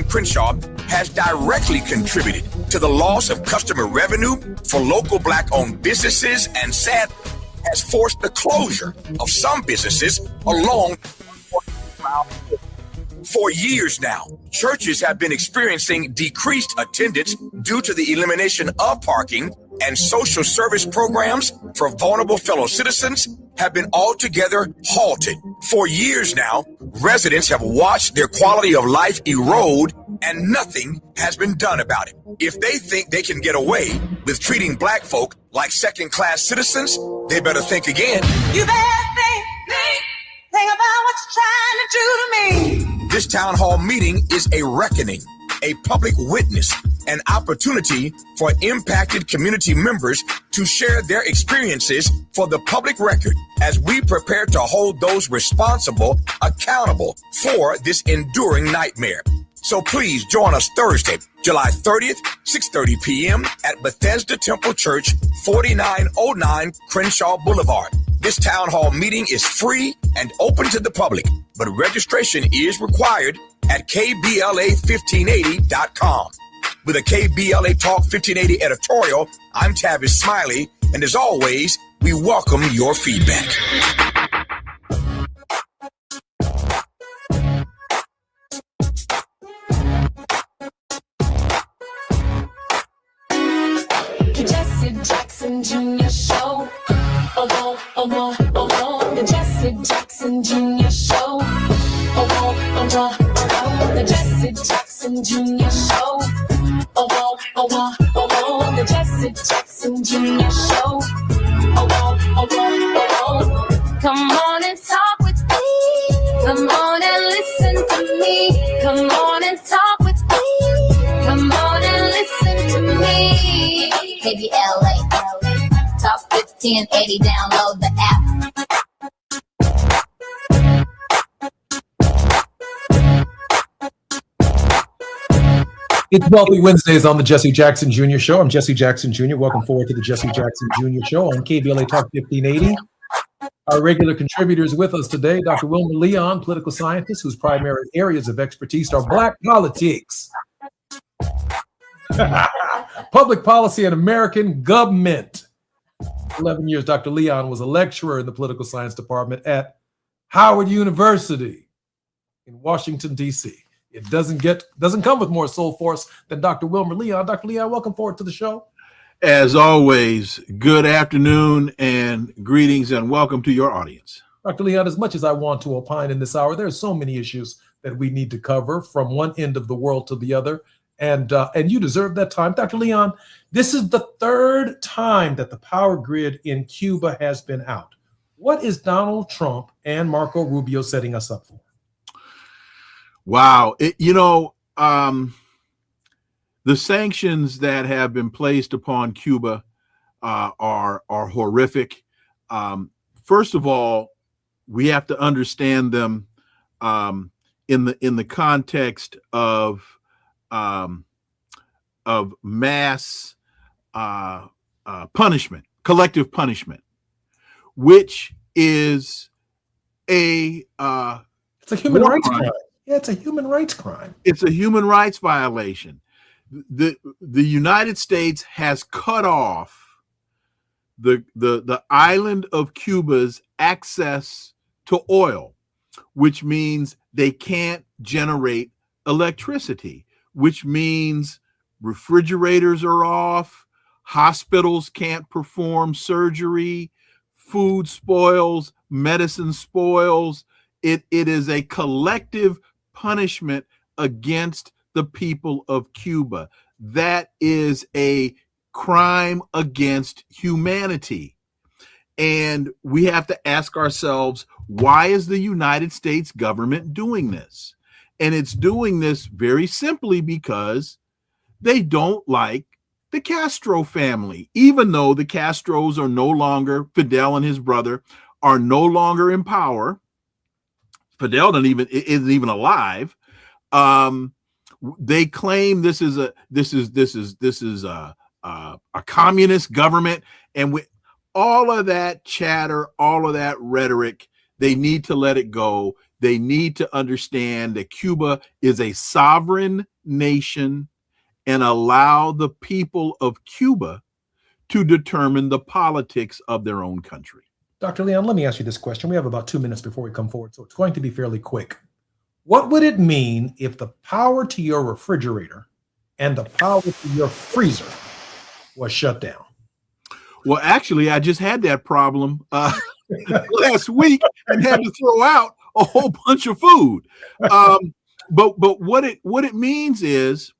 Crenshaw has directly contributed to the loss of customer revenue for local Black-owned businesses and sad has forced the closure of some businesses along. For years now, churches have been experiencing decreased attendance due to the elimination of parking, and social service programs for vulnerable fellow citizens have been altogether halted. For years now, residents have watched their quality of life erode, and nothing has been done about it. If they think they can get away with treating Black folk like second-class citizens, they better think again. You better think about what you're trying to do to me. This town hall meeting is a reckoning, a public witness, an opportunity for impacted community members to share their experiences for the public record as we prepare to hold those responsible accountable for this enduring nightmare. So please join us Thursday, July 30th, 6:30 p.m. at Bethesda Temple Church, 4909 Crenshaw Boulevard. This town hall meeting is free and open to the public, but registration is required at KBLA1580.com. With a KBLA Talk 1580 editorial, I'm Tavis Smiley, And as always, we welcome your feedback. The Jesse Jackson Jr. Show. The Jesse Jackson Jr. Show. The Jesse Jackson Jr. Show. The Jesse Jackson Jr. Show. Come on and talk with me. Come on and listen to me. Come on and talk with me. Come on and listen to me. KBLA, Talk 1580, download the app. It's Wealthy Wednesdays on the Jesse Jackson Jr. Show. I'm Jesse Jackson Jr. Welcome forward to the Jesse Jackson Jr. Show on KBLA Talk 1580. Our regular contributors with us today, Dr. Wilmer Leon, political scientist whose primary areas of expertise are Black politics, public policy, and American government. 11 years, Dr. Leon was a lecturer in the political science department at Howard University in Washington, D.C. It doesn't come with more soul force than Dr. Wilmer Leon. Dr. Leon, welcome forward to the show. As always, good afternoon and greetings and welcome to your audience. Dr. Leon, as much as I want to opine in this hour, there are so many issues that we need to cover from one end of the world to the other, and you deserve that time. Dr. Leon, this is the third time that the power grid in Cuba has been out. What is Donald Trump and Marco Rubio setting us up for? Wow. The sanctions that have been placed upon Cuba are horrific. First of all, we have to understand them in the context of mass punishment, collective punishment, which is it's a human rights crime. Yeah, it's a human rights crime. It's a human rights violation. The United States has cut off the island of Cuba's access to oil, which means they can't generate electricity, which means refrigerators are off, hospitals can't perform surgery, food spoils, medicine spoils. It is a collective punishment against the people of Cuba. That is a crime against humanity. And we have to ask ourselves, why is the United States government doing this? And it's doing this very simply because they don't like the Castro family, even though the Castros are no longer, Fidel and his brother are no longer in power. Fidel isn't even alive. They claim this is a communist government, and with all of that chatter, all of that rhetoric, they need to let it go. They need to understand that Cuba is a sovereign nation and allow the people of Cuba to determine the politics of their own country. Dr. Leon, let me ask you this question. We have about 2 minutes before we come forward, so it's going to be fairly quick. What would it mean if the power to your refrigerator and the power to your freezer was shut down? Well, actually, I just had that problem last week and had to throw out a whole bunch of food. But what it means is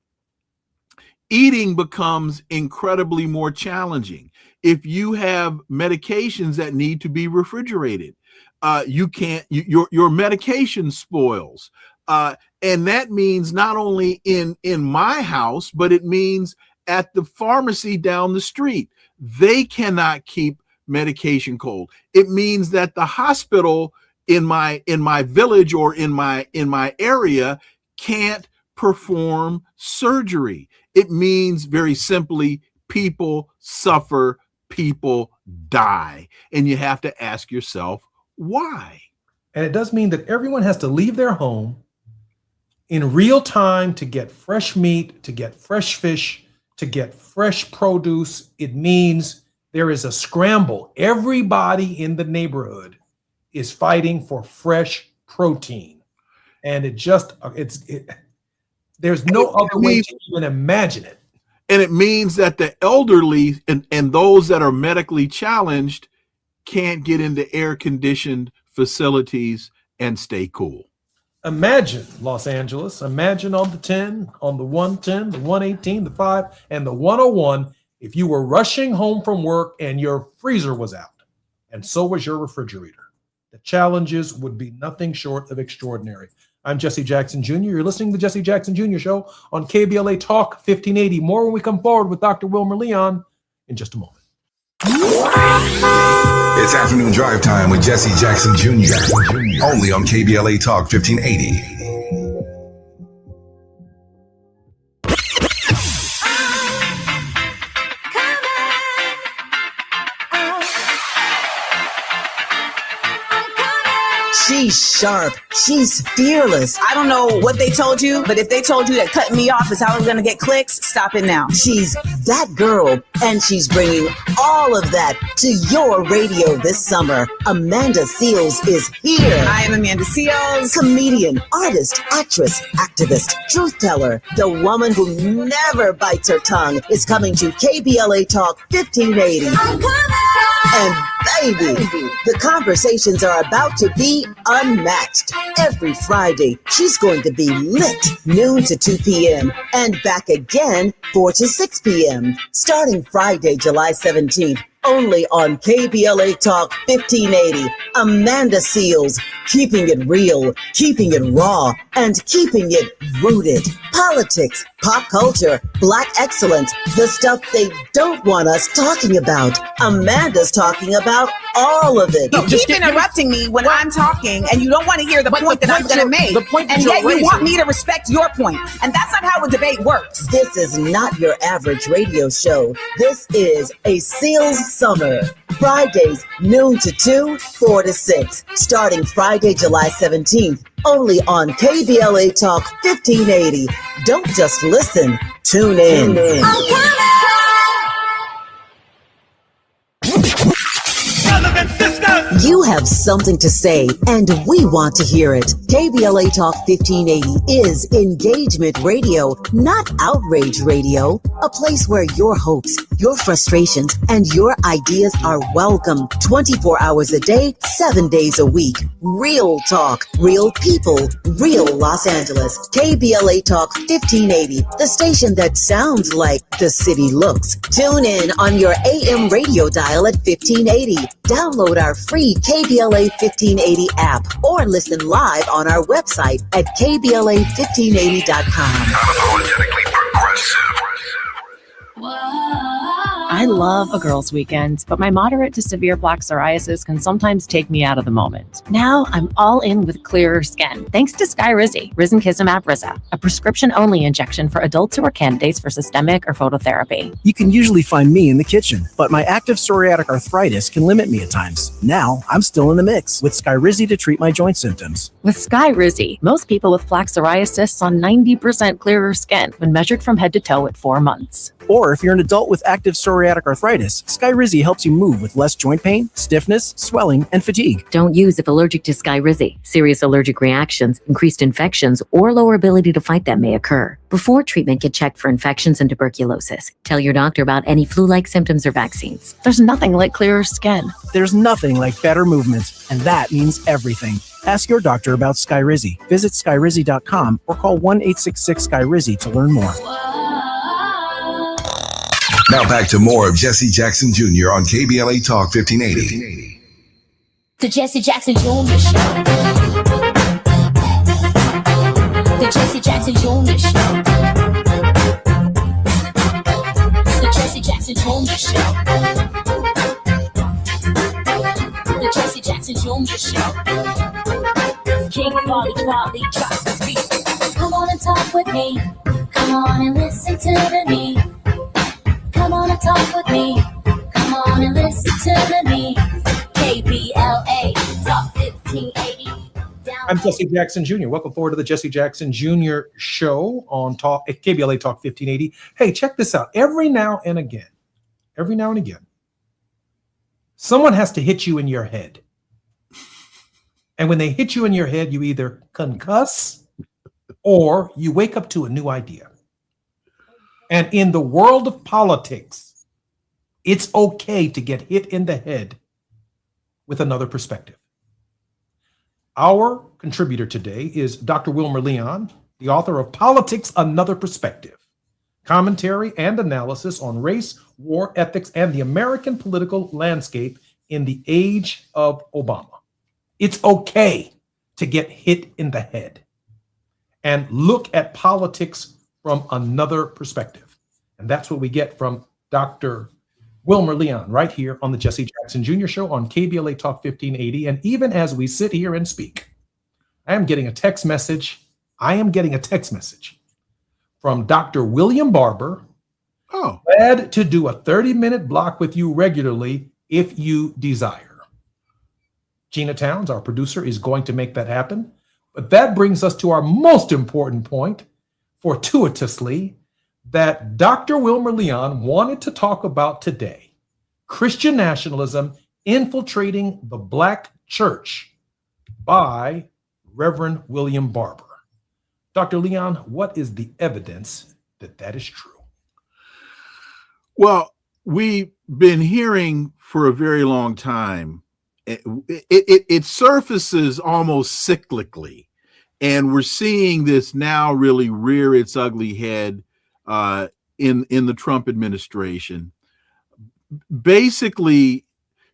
eating becomes incredibly more challenging. If you have medications that need to be refrigerated, your medication spoils. And that means not only in my house, but it means at the pharmacy down the street. They cannot keep medication cold. It means that the hospital in my village or in my area can't perform surgery. It means very simply, people suffer, people die. And you have to ask yourself, why? And it does mean that everyone has to leave their home in real time to get fresh meat, to get fresh fish, to get fresh produce. It means There is a scramble. Everybody in the neighborhood is fighting for fresh protein. And there's no other way to even imagine it. And it means that the elderly and those that are medically challenged can't get into air-conditioned facilities and stay cool. Imagine Los Angeles. Imagine on the 10, on the 110, the 118, the 5, and the 101, if you were rushing home from work and your freezer was out, and so was your refrigerator. The challenges would be nothing short of extraordinary. I'm Jesse Jackson Jr. You're listening to the Jesse Jackson Jr. Show on KBLA Talk 1580. More when we come forward with Dr. Wilmer Leon in just a moment. It's afternoon drive time with Jesse Jackson Jr. Only on KBLA Talk 1580. She's sharp. She's fearless. I don't know what they told you, but if they told you that cutting me off is how I'm going to get clicks, stop it now. She's that girl, and she's bringing all of that to your radio this summer. Amanda Seales is here. I am Amanda Seales. Comedian, artist, actress, activist, truth teller. The woman who never bites her tongue is coming to KBLA Talk 1580. I'm coming! And baby, the conversations are about to be unmatched. Every Friday, she's going to be lit noon to 2 p.m. and back again 4 to 6 p.m. starting Friday, July 17th. Only on KBLA Talk 1580. Amanda Seales, keeping it real, keeping it raw, and keeping it rooted. Politics, pop culture, Black excellence, the stuff they don't want us talking about. Amanda's talking about all of it. You keep interrupting me when I'm talking, and you don't want to hear the point that I'm going to make. And yet you want me to respect your point. And that's not how a debate works. This is not your average radio show. This is a Seales Summer. Fridays, noon to 2, 4 to 6. Starting Friday, July 17th. Only on KBLA Talk 1580. Don't just listen. Tune in. You have something to say, and we want to hear it. KBLA Talk 1580 is engagement radio, not outrage radio. A place where your hopes, your frustrations, and your ideas are welcome 24 hours a day, 7 days a week. Real talk, real people, real Los Angeles. KBLA Talk 1580, the station that sounds like the city looks. Tune in on your AM radio dial at 1580. Download our free KBLA 1580 app or listen live on our website at KBLA1580.com. Unapologetically progressive. I love a girls' weekend, but my moderate to severe plaque psoriasis can sometimes take me out of the moment. Now I'm all in with clearer skin, thanks to Skyrizi, Risankizumab Riza, a prescription-only injection for adults who are candidates for systemic or phototherapy. You can usually find me in the kitchen, but my active psoriatic arthritis can limit me at times. Now I'm still in the mix with Skyrizi to treat my joint symptoms. With Skyrizi, most people with plaque psoriasis saw 90% clearer skin when measured from head to toe at 4 months. Or if you're an adult with active psoriatic arthritis, Skyrizi helps you move with less joint pain, stiffness, swelling, and fatigue. Don't use if allergic to Skyrizi. Serious allergic reactions, increased infections, or lower ability to fight them may occur. Before treatment, get checked for infections and tuberculosis. Tell your doctor about any flu-like symptoms or vaccines. There's nothing like clearer skin. There's nothing like better movement, and that means everything. Ask your doctor about Skyrizi. Visit Skyrizi.com or call 1-866-SKYRIZI to learn more. Now back to more of Jesse Jackson Jr. on KBLA Talk 1580. The Jesse Jackson Jr. Show. The Jesse Jackson Jr. Show. The Jesse Jackson Jr. Show. The Jesse Jackson Jr. Show. King Quality drops the beat. Come on and talk with me. Come on and listen to me. Come on and talk with me. Come on and listen to me. KBLA Talk 1580. I'm Jesse Jackson Jr. Welcome forward to the Jesse Jackson Jr. Show on KBLA Talk 1580. Hey, check this out. Every now and again, Someone has to hit you in your head. And when they hit you in your head, you either concuss or you wake up to a new idea. And in the world of politics, it's okay to get hit in the head with another perspective. Our contributor today is Dr. Wilmer Leon, the author of Politics, Another Perspective, commentary and analysis on race, war, ethics, and the American political landscape in the age of Obama. It's okay to get hit in the head and look at politics from another perspective. And that's what we get from Dr. Wilmer Leon right here on the Jesse Jackson Jr. Show on KBLA Talk 1580. And even as we sit here and speak, I am getting a text message. From Dr. William Barber. Oh, glad to do a 30-minute block with you regularly if you desire. Gina Towns, our producer, is going to make that happen. But that brings us to our most important point, fortuitously, that Dr. Wilmer Leon wanted to talk about today: Christian nationalism infiltrating the Black church by Reverend William Barber. Dr. Leon, what is the evidence that that is true? Well, we've been hearing for a very long time. It surfaces almost cyclically, and we're seeing this now really rear its ugly head in the Trump administration. Basically,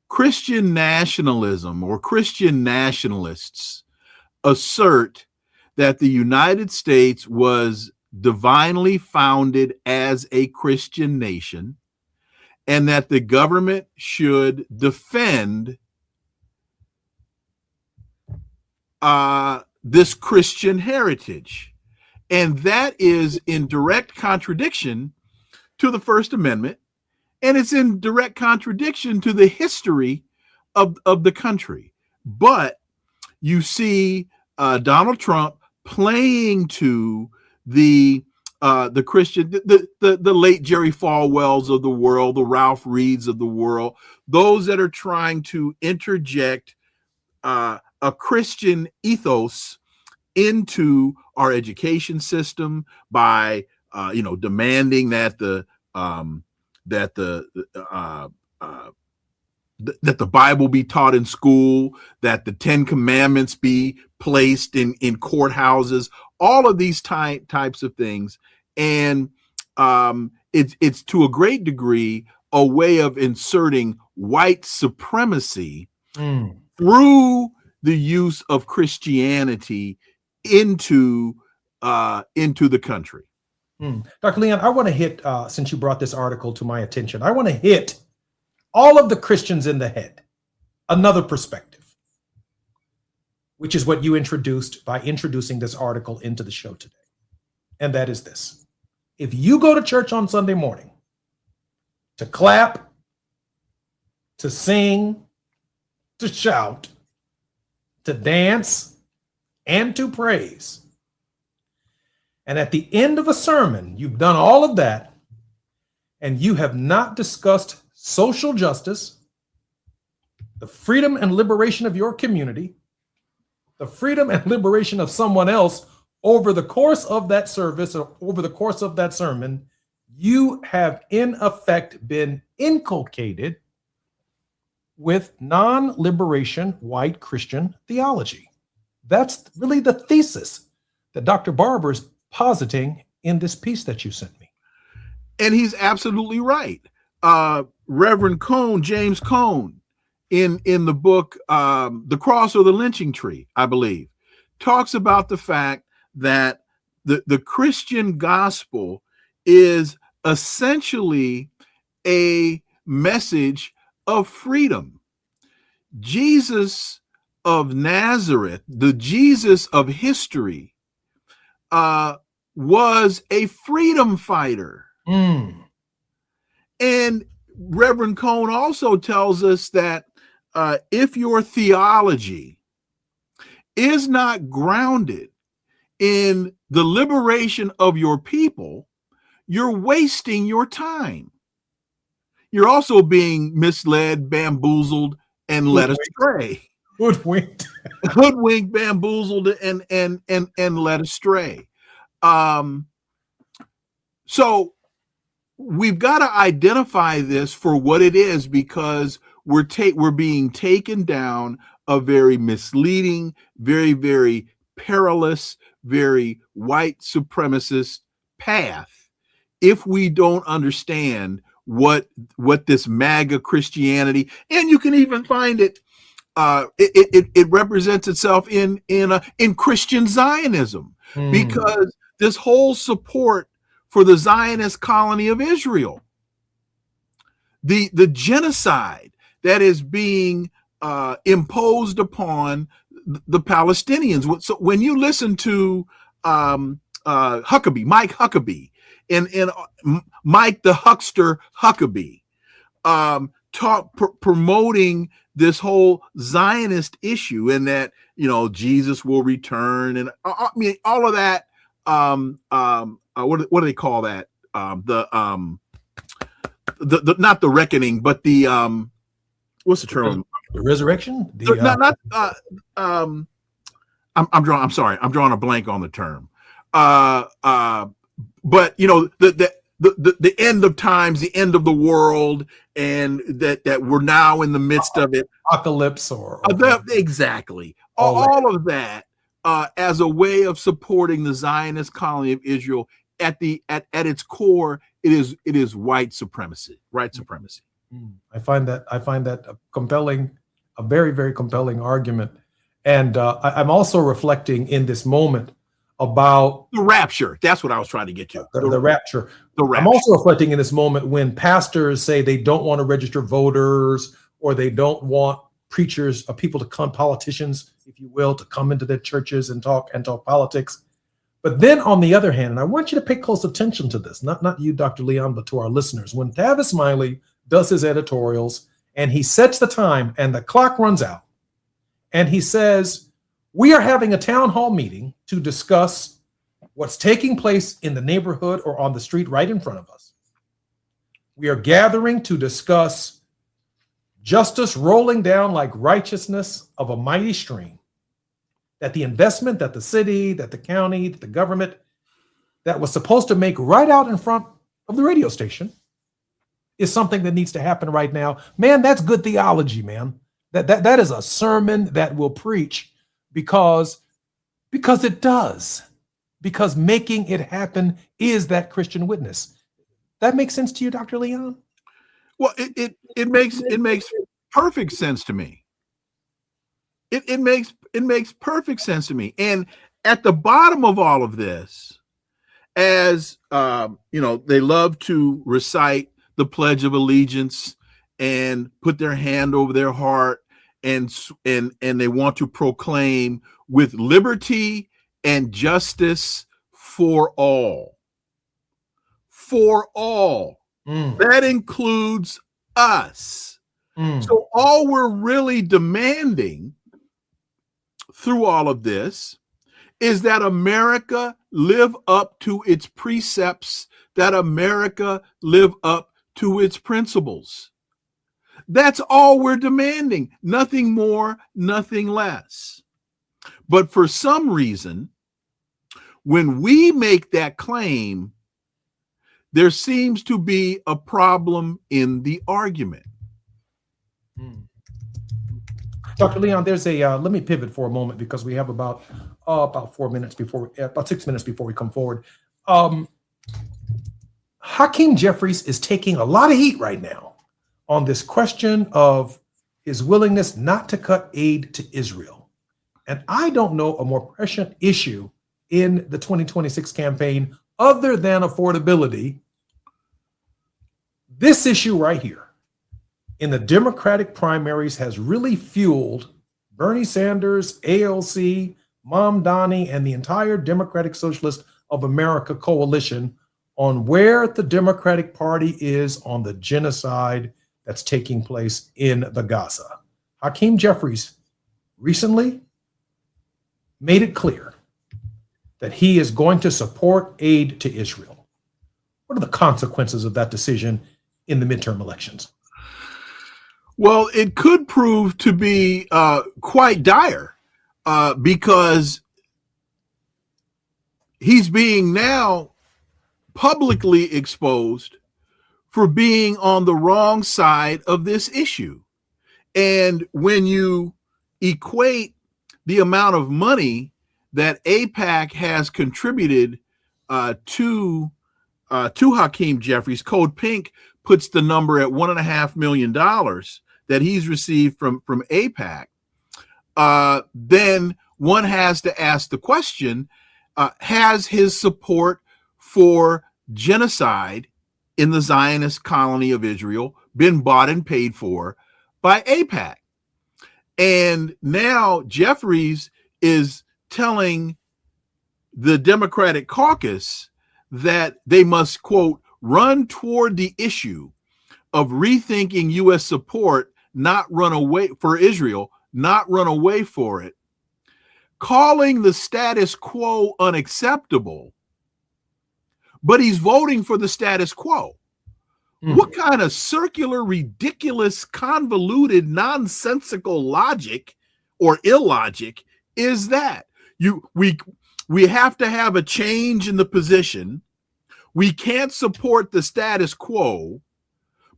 Christian nationalism or Christian nationalists assert that the United States was divinely founded as a Christian nation, and that the government should defend this Christian heritage. And that is in direct contradiction to the First Amendment, and it's in direct contradiction to the history of the country. But you see Donald Trump playing to the Christian, the late Jerry Falwells of the world, the Ralph Reeds of the world, those that are trying to interject a Christian ethos into our education system by demanding that the Bible be taught in school, that the 10 Commandments be placed in courthouses, all of these types of things. And it's to a great degree a way of inserting white supremacy through the use of Christianity into the country. Dr. Leon, I want to hit, since you brought this article to my attention, I want to hit all of the Christians in the head, another perspective, which is what you introduced by introducing this article into the show today. And that is this: if you go to church on Sunday morning to clap, to sing, to shout, to dance, and to praise, and at the end of a sermon, you've done all of that, and you have not discussed social justice, the freedom and liberation of your community, the freedom and liberation of someone else over the course of that service or over the course of that sermon, you have in effect been inculcated with non-liberation white Christian theology. That's really the thesis that Dr. Barber is positing in this piece that you sent me. And he's absolutely right. Reverend Cone, James Cone, in the book The Cross or the Lynching Tree, I believe, talks about the fact that the Christian gospel is essentially a message of freedom. Jesus of Nazareth, the Jesus of history, was a freedom fighter. And Reverend Cone also tells us that if your theology is not grounded in the liberation of your people, you're wasting your time. you're also being misled, bamboozled, and led astray. Hoodwinked. Hoodwinked, bamboozled, and led astray. So we've got to identify this for what it is, because we're being taken down a very misleading, very, very perilous, very white supremacist path if we don't understand what this MAGA Christianity, and you can even find it. It represents itself in Christian Zionism, because this whole support for the Zionist colony of Israel, the genocide that is being imposed upon the Palestinians. So when you listen to Huckabee, Mike Huckabee, and Mike the Huckster Huckabee, promoting this whole Zionist issue, and that, you know, Jesus will return, and I mean all of that. What do they call that? The not the reckoning, but the what's the term? The resurrection? I'm sorry, I'm drawing a blank on the term. But you know, the end of times, the end of the world, and that we're now in the midst of it. Apocalypse or exactly. All of that as a way of supporting the Zionist colony of Israel. At its core, it is white supremacy. I find that a compelling, a very, very compelling argument. And I'm also reflecting in this moment about the rapture. That's what I was trying to get to. The rapture. The rapture. I'm also reflecting in this moment when pastors say they don't want to register voters, or they don't want preachers or people to come, politicians, if you will, to come into their churches and talk politics. But then on the other hand, and I want you to pay close attention to this, not you, Dr. Leon, but to our listeners, when Tavis Smiley does his editorials and he sets the time and the clock runs out, and he says, we are having a town hall meeting to discuss what's taking place in the neighborhood or on the street right in front of us. We are gathering to discuss justice rolling down like righteousness of a mighty stream. That the investment that the city, that the county, that the government that was supposed to make right out in front of the radio station is something that needs to happen right now. Man, that's good theology, man. That is a sermon that will preach because it does. Because making it happen is that Christian witness. That makes sense to you, Dr. Leon? Well, it makes perfect sense to me. It makes perfect sense to me. And at the bottom of all of this, as you know, they love to recite the Pledge of Allegiance and put their hand over their heart, and they want to proclaim with liberty and justice for all. For all. That includes us. So all we're really demanding through all of this is that America live up to its precepts, that America live up to its principles. That's all we're demanding. Nothing more, nothing less. But for some reason, when we make that claim, there seems to be a problem in the argument. Dr. Leon, there's a, let me pivot for a moment because we have about 4 minutes before, about 6 minutes before we come forward. Hakeem Jeffries is taking a lot of heat right now on this question of his willingness not to cut aid to Israel. And I don't know a more prescient issue in the 2026 campaign other than affordability. This issue right here in the Democratic primaries has really fueled Bernie Sanders, AOC, Mamdani, and the entire Democratic Socialist of America coalition on where the Democratic Party is on the genocide that's taking place in the Gaza. Hakeem Jeffries recently made it clear that he is going to support aid to Israel. What are the consequences of that decision in the midterm elections? Well, it could prove to be quite dire because he's being now publicly exposed for being on the wrong side of this issue. And when you equate the amount of money that AIPAC has contributed to Hakeem Jeffries, Code Pink puts the number at $1.5 million that he's received from AIPAC. Then one has to ask the question, has his support for genocide in the Zionist colony of Israel been bought and paid for by AIPAC? And now Jeffries is telling the Democratic caucus that they must, quote, run toward the issue of rethinking U.S. support, not run away for Israel, not run away for it, calling the status quo unacceptable, but he's voting for the status quo. What kind of circular, ridiculous, convoluted, nonsensical logic or illogic is that? We have to have a change in the position. We can't support the status quo,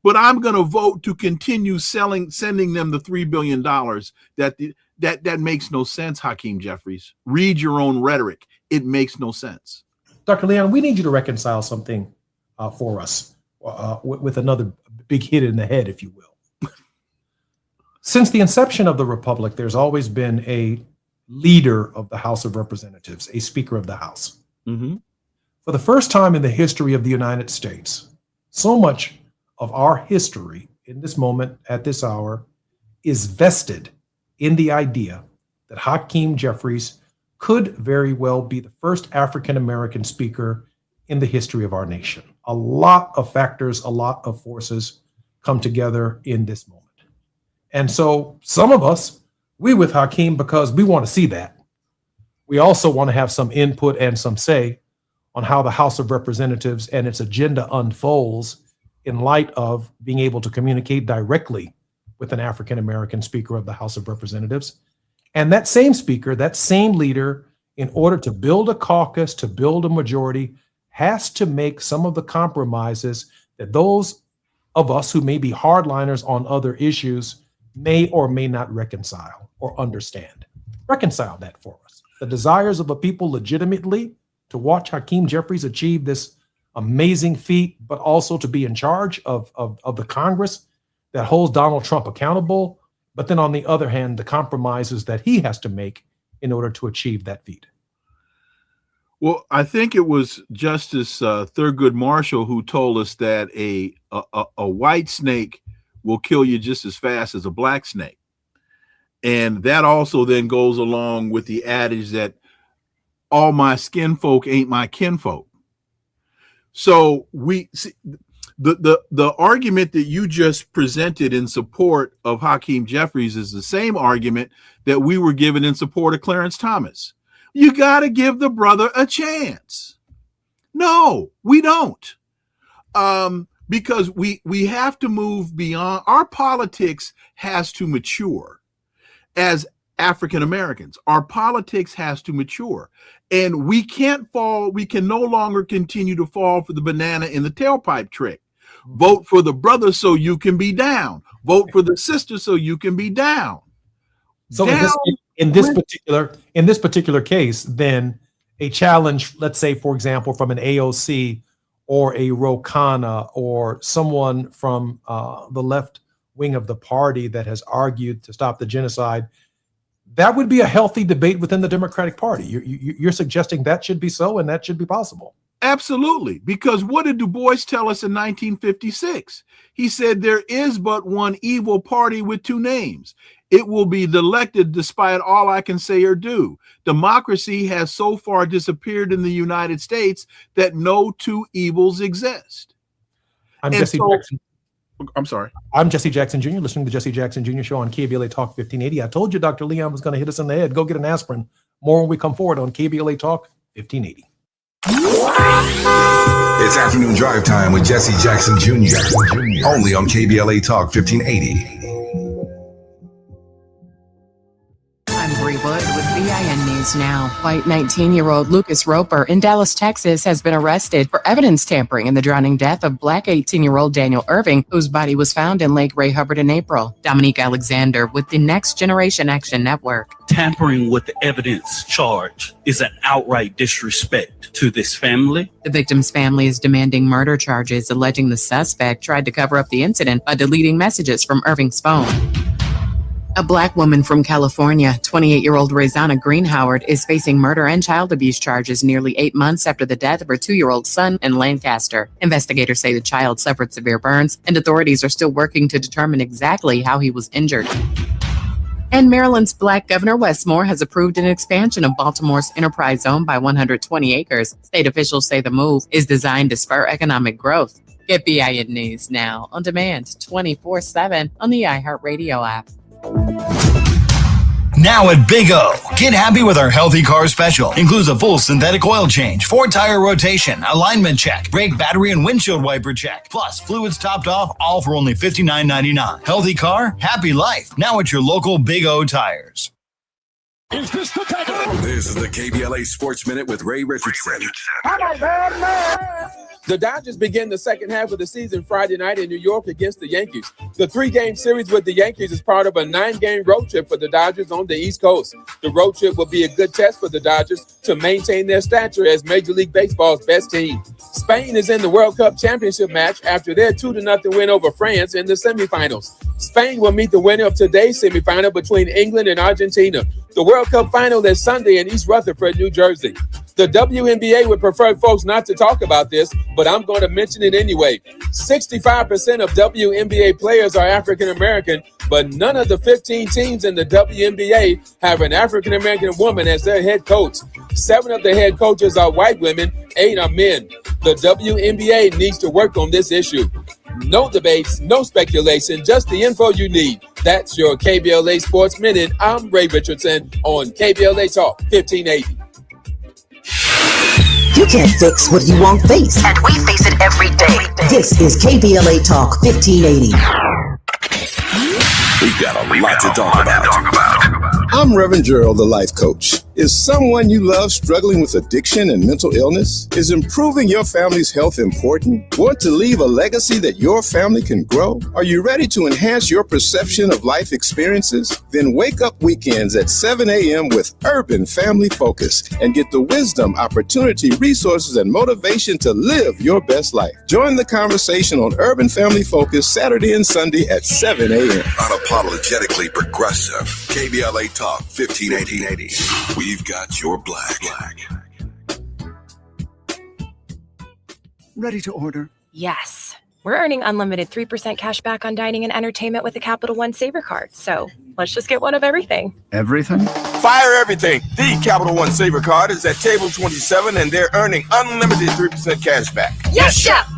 but I'm going to vote to continue sending them the $3 billion. That makes no sense, Hakeem Jeffries. Read your own rhetoric. It makes no sense. Dr. Leon, we need you to reconcile something for us with another big hit in the head, if you will. Since the inception of the Republic, there's always been a leader of the House of Representatives, a Speaker of the House. Mm-hmm. For the first time in the history of the United States, so much of our history in this moment, at this hour, is vested in the idea that Hakeem Jeffries could very well be the first African-American speaker in the history of our nation. A lot of factors, a lot of forces come together in this moment. And so some of us, we with Hakeem because we want to see that. We also want to have some input and some say on how the House of Representatives and its agenda unfolds in light of being able to communicate directly with an African-American Speaker of the House of Representatives. And that same speaker, that same leader, in order to build a caucus, to build a majority, has to make some of the compromises that those of us who may be hardliners on other issues may or may not reconcile or understand. Reconcile that for us. The desires of a people legitimately to watch Hakeem Jeffries achieve this amazing feat, but also to be in charge of the Congress that holds Donald Trump accountable. But then on the other hand, the compromises that he has to make in order to achieve that feat. Well, I think it was Justice Thurgood Marshall who told us that a white snake will kill you just as fast as a black snake. And that also then goes along with the adage that all my skin folk ain't my kinfolk. So we see the argument that you just presented in support of Hakeem Jeffries is the same argument that we were given in support of Clarence Thomas. You got to give the brother a chance. No, we don't. Because we have to move beyond. Our politics has to mature as African Americans. Our politics has to mature. And we can't fall. We can no longer continue to fall for the banana in the tailpipe trick. Vote for the brother so you can be down. Vote for the sister so you can be down. So in this particular case, then a challenge, let's say, for example, from an AOC or a Ro Khanna or someone from the left wing of the party that has argued to stop the genocide, that would be a healthy debate within the Democratic Party. You're suggesting that should be so and that should be possible. Absolutely. Because what did Du Bois tell us in 1956? He said there is but one evil party with two names. It will be elected despite all I can say or do. Democracy has so far disappeared in the United States that no two evils exist. I'm Jesse Jackson. I'm sorry. I'm Jesse Jackson Jr., listening to the Jesse Jackson Jr. Show on KBLA Talk 1580. I told you Dr. Leon was going to hit us in the head. Go get an aspirin. More when we come forward on KBLA Talk 1580. It's Afternoon Drive Time with Jesse Jackson Jr. Only on KBLA Talk 1580. I'm Bree Wood with BIN News Now. White 19-year-old Lucas Roper in Dallas, Texas has been arrested for evidence tampering in the drowning death of Black 18-year-old Daniel Irving, whose body was found in Lake Ray Hubbard in April. Dominique Alexander with the Next Generation Action Network. Tampering with the evidence charge is an outright disrespect to this family. The victim's family is demanding murder charges, alleging the suspect tried to cover up the incident by deleting messages from Irving's phone. A Black woman from California, 28-year-old Raizana Greenhoward, is facing murder and child abuse charges nearly 8 months after the death of her 2-year-old son in Lancaster. Investigators say the child suffered severe burns, and authorities are still working to determine exactly how he was injured. And Maryland's Black Governor Wes Moore has approved an expansion of Baltimore's Enterprise Zone by 120 acres. State officials say the move is designed to spur economic growth. Get BIN News Now on demand 24/7 on the iHeartRadio app. Now at Big O, get happy with our Healthy Car Special. Includes a full synthetic oil change, 4-tire rotation, alignment check, brake, battery, and windshield wiper check. Plus, fluids topped off, all for only $59.99. Healthy car, happy life. Now at your local Big O Tires. Is this the time? This is the KBLA Sports Minute with Ray Richardson. The Dodgers begin the second half of the season Friday night in New York against the Yankees. The 3-game series with the Yankees is part of a 9-game road trip for the Dodgers on the East Coast. The road trip will be a good test for the Dodgers to maintain their stature as Major League Baseball's best team. Spain is in the World Cup championship match after their 2-0 win over France in the semifinals. Spain will meet the winner of today's semifinal between England and Argentina. The World Cup final is Sunday in East Rutherford, New Jersey. The WNBA would prefer folks not to talk about this, but I'm going to mention it anyway. 65% of WNBA players are African American, but none of the 15 teams in the WNBA have an African American woman as their head coach. 7 of the head coaches are white women, 8 are men. The WNBA needs to work on this issue. No debates, no speculation, just the info you need. That's your KBLA Sports Minute. I'm Ray Richardson on KBLA Talk 1580. You can't fix what you won't face. And we face it every day. This is KBLA Talk 1580. We've got a lot to talk about. I'm Reverend Gerald, the life coach. Is someone you love struggling with addiction and mental illness? Is improving your family's health important? Want to leave a legacy that your family can grow? Are you ready to enhance your perception of life experiences? Then wake up weekends at 7 a.m. with Urban Family Focus and get the wisdom, opportunity, resources, and motivation to live your best life. Join the conversation on Urban Family Focus Saturday and Sunday at 7 a.m. Unapologetically progressive. KBLA Talk 1580. We've got your black. Ready to order? Yes. We're earning unlimited 3% cash back on dining and entertainment with the Capital One Saver Card. So let's just get one of everything. Everything? Fire everything. The Capital One Saver Card is at table 27 and they're earning unlimited 3% cash back. Yes, Chef!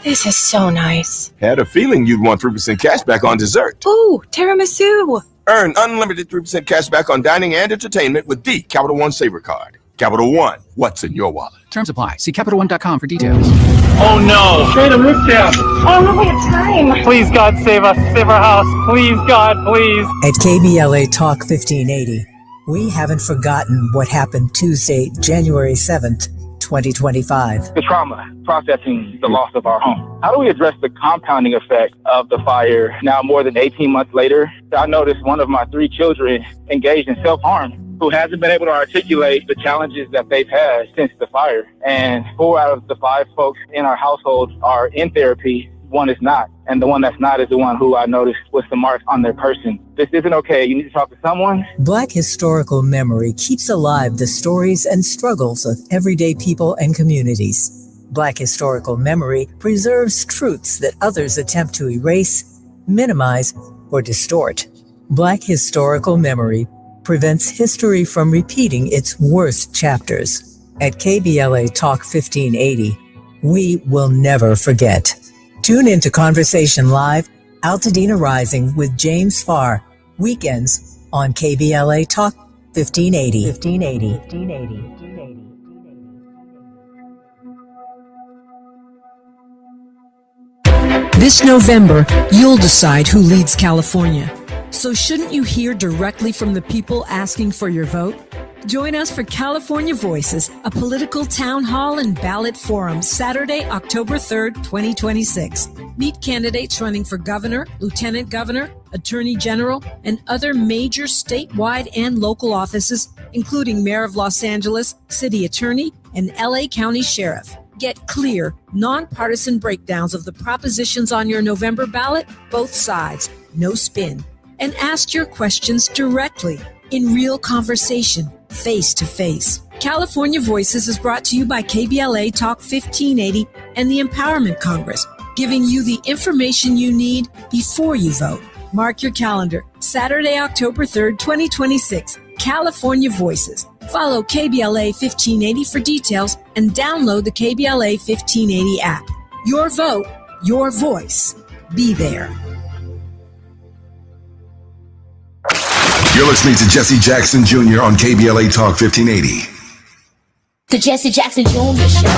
This is so nice. Had a feeling you'd want 3% cash back on dessert. Ooh, tiramisu. Earn unlimited 3% cash back on dining and entertainment with the Capital One Saver Card. Capital One, what's in your wallet? Terms apply. See CapitalOne.com for details. Oh no! Straight a roof down. Oh no, we have time. Please, God, save us. Save our house. Please, God, please. At KBLA Talk 1580, we haven't forgotten what happened Tuesday, January 7th, 2025. The trauma, processing the loss of our home. How do we address the compounding effect of the fire now more than 18 months later? I noticed one of my 3 children engaged in self-harm who hasn't been able to articulate the challenges that they've had since the fire. And 4 out of the 5 folks in our household are in therapy. 1 is not. And the one that's not is the one who I noticed with some marks on their person. This isn't okay. You need to talk to someone. Black historical memory keeps alive the stories and struggles of everyday people and communities. Black historical memory preserves truths that others attempt to erase, minimize, or distort. Black historical memory prevents history from repeating its worst chapters. At KBLA Talk 1580, we will never forget. Tune into Conversation Live, Altadena Rising with James Farr, weekends on KBLA Talk 1580. This November, you'll decide who leads California. So shouldn't you hear directly from the people asking for your vote? Join us for California Voices, a political town hall and ballot forum, Saturday, October 3rd, 2026. Meet candidates running for governor, lieutenant governor, attorney general, and other major statewide and local offices, including mayor of Los Angeles, city attorney, and LA County sheriff. Get clear, nonpartisan breakdowns of the propositions on your November ballot, both sides, no spin. And ask your questions directly, in real conversation, face to face. California Voices is brought to you by KBLA Talk 1580 and the Empowerment Congress, giving you the information you need before you vote. Mark your calendar, Saturday, October 3rd, 2026, California Voices. Follow KBLA 1580 for details and download the KBLA 1580 app. Your vote, your voice. Be there. You're listening to Jesse Jackson Jr. on KBLA Talk 1580. The Jesse Jackson Jr. Show.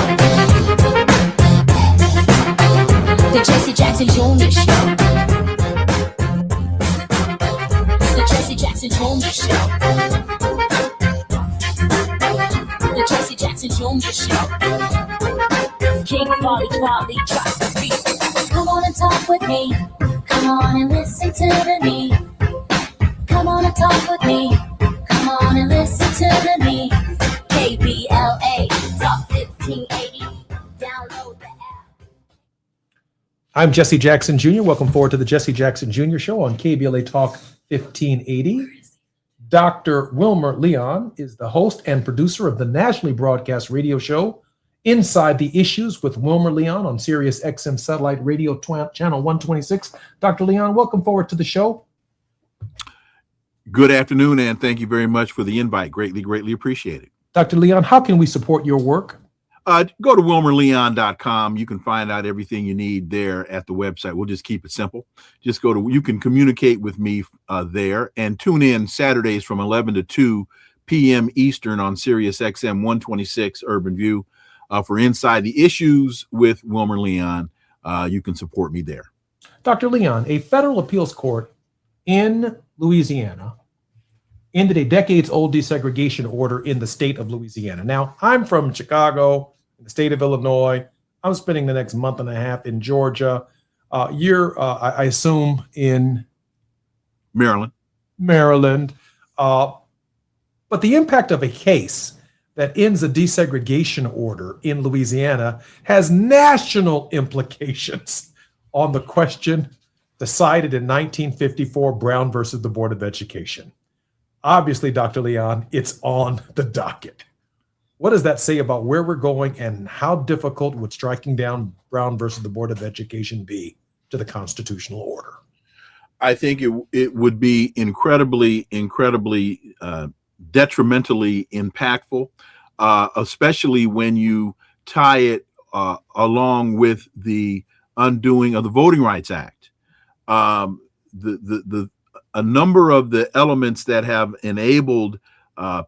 The Jesse Jackson Jr. Show. The Jesse Jackson Jr. Show. The Jesse Jackson Jr. Show. King Quality drops the beat. Come on and talk with me. Come on and listen to me. Come on and talk with me. Come on and listen to me. KBLA Talk 1580. Download the app. I'm Jesse Jackson Jr. Welcome forward to the Jesse Jackson Jr. Show on KBLA Talk 1580. Dr. Wilmer Leon is the host and producer of the nationally broadcast radio show Inside the Issues with Wilmer Leon on Sirius XM Satellite Radio Channel 126. Dr. Leon, welcome forward to the show. Good afternoon, and thank you very much for the invite. Greatly appreciated. Dr. Leon, how can we support your work? Go to wilmerleon.com. You can find out everything you need there at the website. We'll just keep it simple. Just you can communicate with me there, and tune in Saturdays from 11 to 2 p.m. Eastern on Sirius XM 126 Urban View for Inside the Issues with Wilmer Leon. You can support me there. Dr. Leon, a federal appeals court in Louisiana ended a decades-old desegregation order in the state of Louisiana. Now, I'm from Chicago, in the state of Illinois. I'm spending the next month and a half in Georgia. You're, I assume, in Maryland. But the impact of a case that ends a desegregation order in Louisiana has national implications on the question decided in 1954, Brown versus the Board of Education. Obviously, Dr. Leon, it's on the docket. What does that say about where we're going, and how difficult would striking down Brown versus the Board of Education be to the constitutional order? I think it would be incredibly detrimentally impactful, especially when you tie it along with the undoing of the Voting Rights Act. A number of the elements that have enabled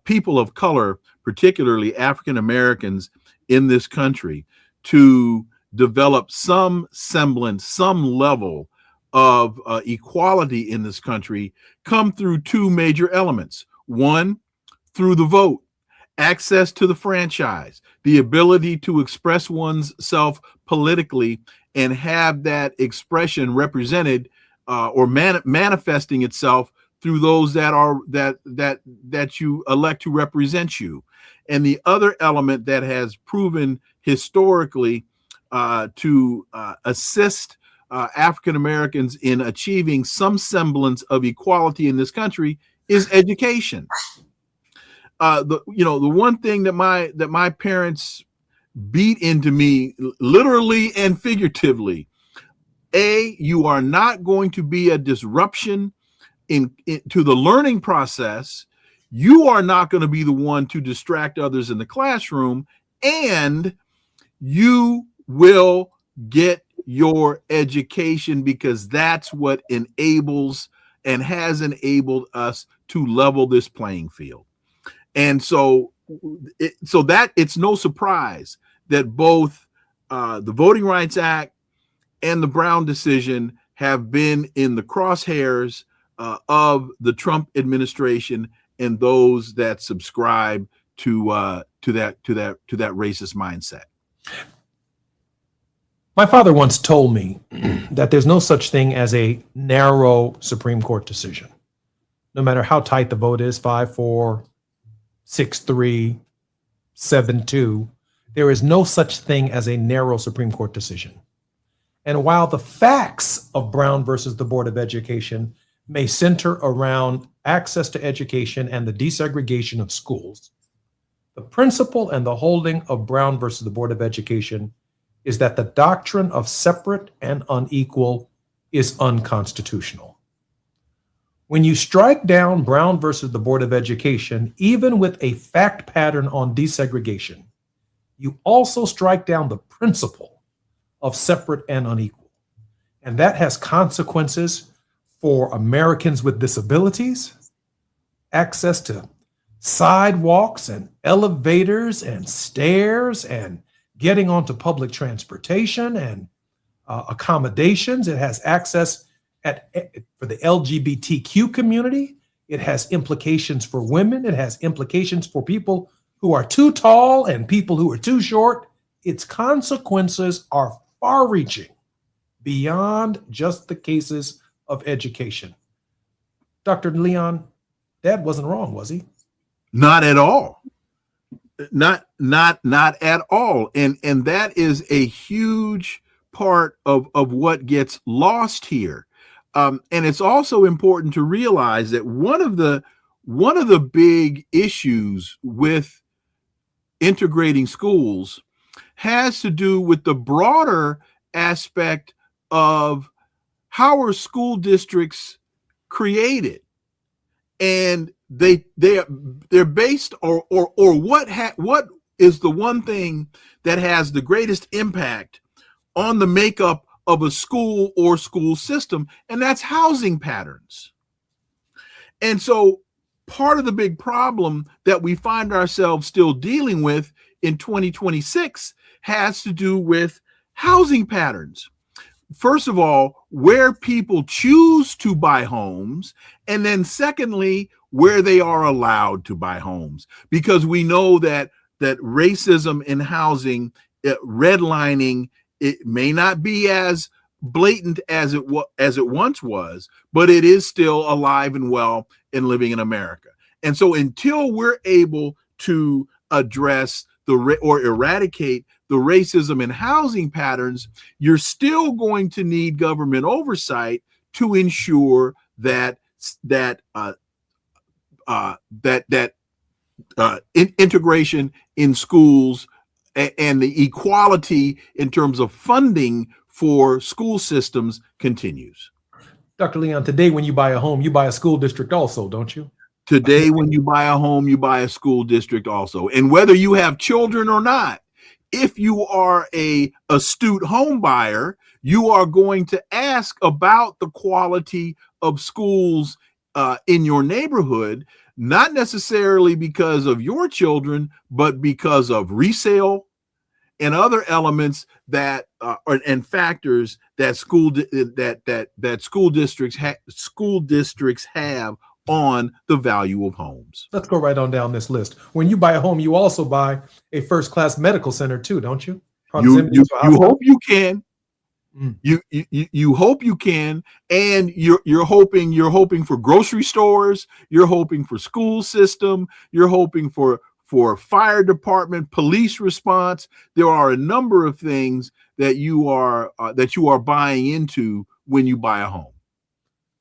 people of color, particularly African Americans in this country, to develop some semblance, some level of equality in this country come through two major elements. One, through the vote, access to the franchise, the ability to express oneself politically and have that expression represented or manifesting itself through those that you elect to represent you. And the other element that has proven historically to assist African Americans in achieving some semblance of equality in this country is education. The one thing that my parents beat into me, literally and figuratively: you are not going to be a disruption to the learning process. You are not going to be the one to distract others in the classroom, and you will get your education, because that's what enables and has enabled us to level this playing field. And so that it's no surprise that both the Voting Rights Act and the Brown decision have been in the crosshairs of the Trump administration and those that subscribe to that racist mindset. My father once told me that there's no such thing as a narrow Supreme Court decision. No matter how tight the vote is, 5-4, 6-3, 7-2, there is no such thing as a narrow Supreme Court decision. And while the facts of Brown versus the Board of Education may center around access to education and the desegregation of schools, the principle and the holding of Brown versus the Board of Education is that the doctrine of separate and unequal is unconstitutional. When you strike down Brown versus the Board of Education, even with a fact pattern on desegregation, you also strike down the principle of separate and unequal. And that has consequences for Americans with disabilities, access to sidewalks and elevators and stairs and getting onto public transportation and accommodations. It has access for the LGBTQ community. It has implications for women. It has implications for people who are too tall and people who are too short. Its consequences are far-reaching beyond just the cases of education. Dr. Leon, Dad wasn't wrong, was he? Not at all. Not at all. And that is a huge part of what gets lost here. And it's also important to realize that one of the big issues with integrating schools has to do with the broader aspect of how are school districts created, and they're based or what is the one thing that has the greatest impact on the makeup of a school or school system, and that's housing patterns. And so part of the big problem that we find ourselves still dealing with in 2026 has to do with housing patterns. First of all, where people choose to buy homes, and then secondly, where they are allowed to buy homes, because we know that racism in housing, redlining, it may not be as blatant as it once was, but it is still alive and well and living in America. And so until we're able to address or eradicate the racism in housing patterns, you're still going to need government oversight to ensure that integration in schools and the equality in terms of funding for school systems continues. Dr. Leon, today when you buy a home, you buy a school district also, don't you? Today, when you buy a home, you buy a school district also. And whether you have children or not, if you are an astute home buyer, you are going to ask about the quality of schools in your neighborhood, not necessarily because of your children, but because of resale and other elements that and factors that school districts have on the value of homes. Let's go right on down this list. When you buy a home, you also buy a first-class medical center too, don't you? You hope you can. You hope you can, and you're hoping for grocery stores. You're hoping for school system. You're hoping for fire department, police response. There are a number of things that you are buying into when you buy a home.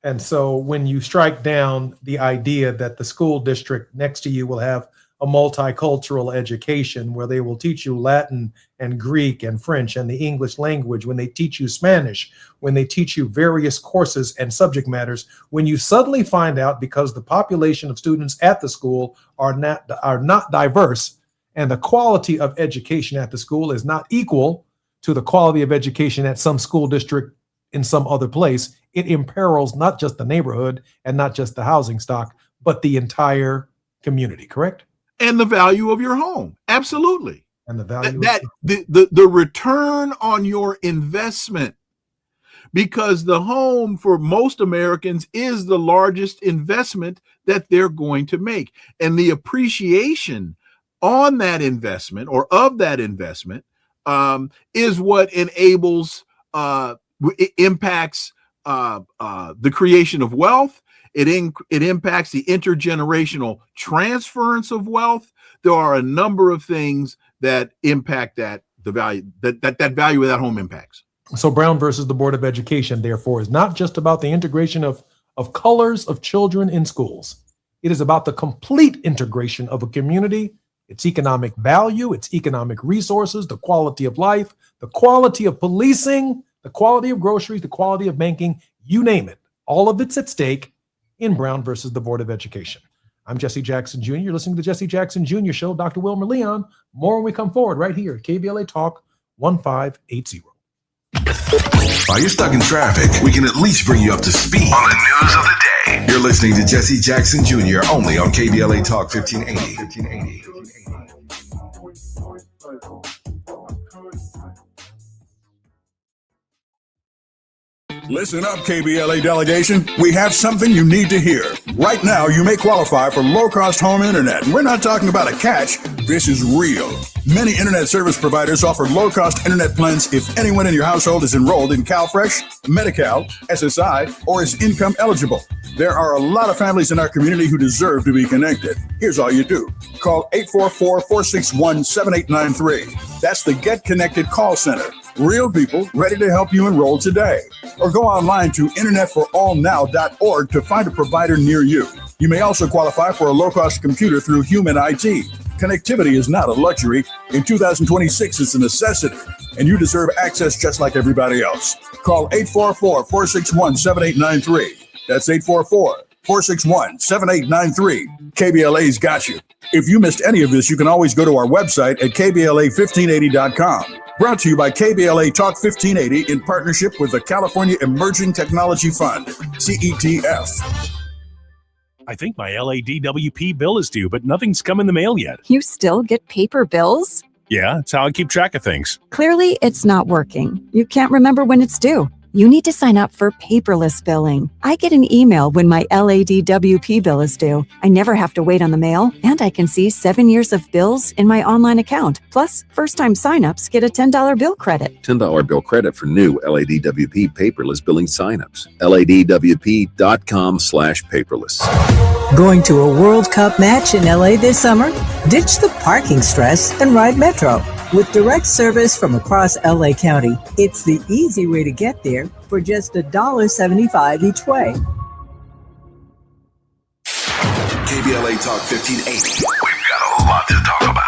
And so when you strike down the idea that the school district next to you will have a multicultural education where they will teach you Latin and Greek and French and the English language, when they teach you Spanish, when they teach you various courses and subject matters, when you suddenly find out, because the population of students at the school are not diverse and the quality of education at the school is not equal to the quality of education at some school district in some other place, it imperils not just the neighborhood and not just the housing stock, but the entire community, correct? And the value of your home. Absolutely. And the value the return on your investment because the home for most Americans is the largest investment that they're going to make. And the appreciation on that investment or of that investment is what enables, it impacts the creation of wealth. It impacts the intergenerational transference of wealth. There are a number of things that impact the value that value of that home impacts. So Brown versus the Board of Education, therefore, is not just about the integration of colors of children in schools. It is about the complete integration of a community, its economic value, its economic resources, the quality of life, the quality of policing, the quality of groceries, the quality of banking, you name it. All of it's at stake in Brown versus the Board of Education. I'm Jesse Jackson Jr. You're listening to the Jesse Jackson Jr. Show. Dr. Wilmer Leon. More when we come forward right here at KBLA Talk 1580. While you're stuck in traffic, we can at least bring you up to speed on the news of the day. You're listening to Jesse Jackson Jr. only on KBLA Talk 1580. Listen up, KBLA delegation. We have something you need to hear. Right now, you may qualify for low-cost home internet. And we're not talking about a catch. This is real. Many internet service providers offer low-cost internet plans if anyone in your household is enrolled in CalFresh, Medi-Cal, SSI, or is income eligible. There are a lot of families in our community who deserve to be connected. Here's all you do. Call 844-461-7893. That's the Get Connected call center. Real people ready to help you enroll today. Or go online to internetforallnow.org to find a provider near you. You may also qualify for a low-cost computer through Human IT. Connectivity is not a luxury. In 2026, it's a necessity. And you deserve access just like everybody else. Call 844-461-7893. That's 844-461-7893. KBLA's got you. If you missed any of this, you can always go to our website at KBLA1580.com. Brought to you by KBLA Talk 1580 in partnership with the California Emerging Technology Fund, CETF. I think my LADWP bill is due, but nothing's come in the mail yet. You still get paper bills? Yeah, it's how I keep track of things. Clearly, it's not working. You can't remember when it's due. You need to sign up for paperless billing. I get an email when my LADWP bill is due. I never have to wait on the mail, and I can see 7 years of bills in my online account. Plus, first-time signups get a $10 bill credit. $10 bill credit for new LADWP paperless billing signups. LADWP.com/paperless. Going to a World Cup match in LA this summer? Ditch the parking stress and ride Metro. With direct service from across LA County, it's the easy way to get there for just $1.75 each way. KBLA Talk 1580. We've got a lot to talk about.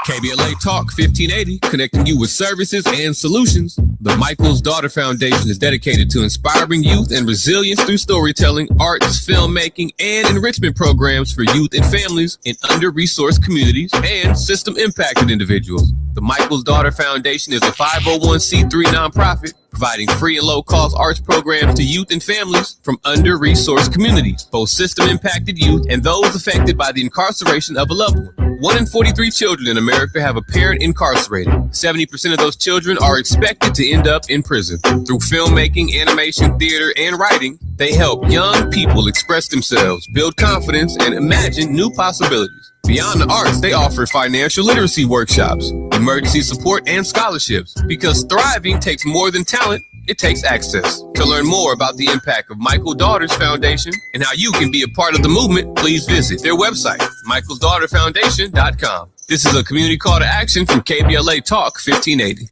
KBLA Talk 1580, connecting you with services and solutions. The Michael's Daughter Foundation is dedicated to inspiring youth and resilience through storytelling, arts, filmmaking, and enrichment programs for youth and families in under-resourced communities and system-impacted individuals. The Michael's Daughter Foundation is a 501c3 nonprofit providing free and low-cost arts programs to youth and families from under-resourced communities, both system-impacted youth and those affected by the incarceration of a loved one. 1 in 43 children in America have a parent incarcerated. 70% of those children are expected to end up in prison. Through filmmaking, animation, theater, and writing, they help young people express themselves, build confidence, and imagine new possibilities. Beyond the arts, they offer financial literacy workshops, emergency support, and scholarships. Because thriving takes more than talent, it takes access. To learn more about the impact of Michael Daughters Foundation and how you can be a part of the movement, please visit their website, michaelsdaughterfoundation.com. This is a community call to action from KBLA Talk 1580.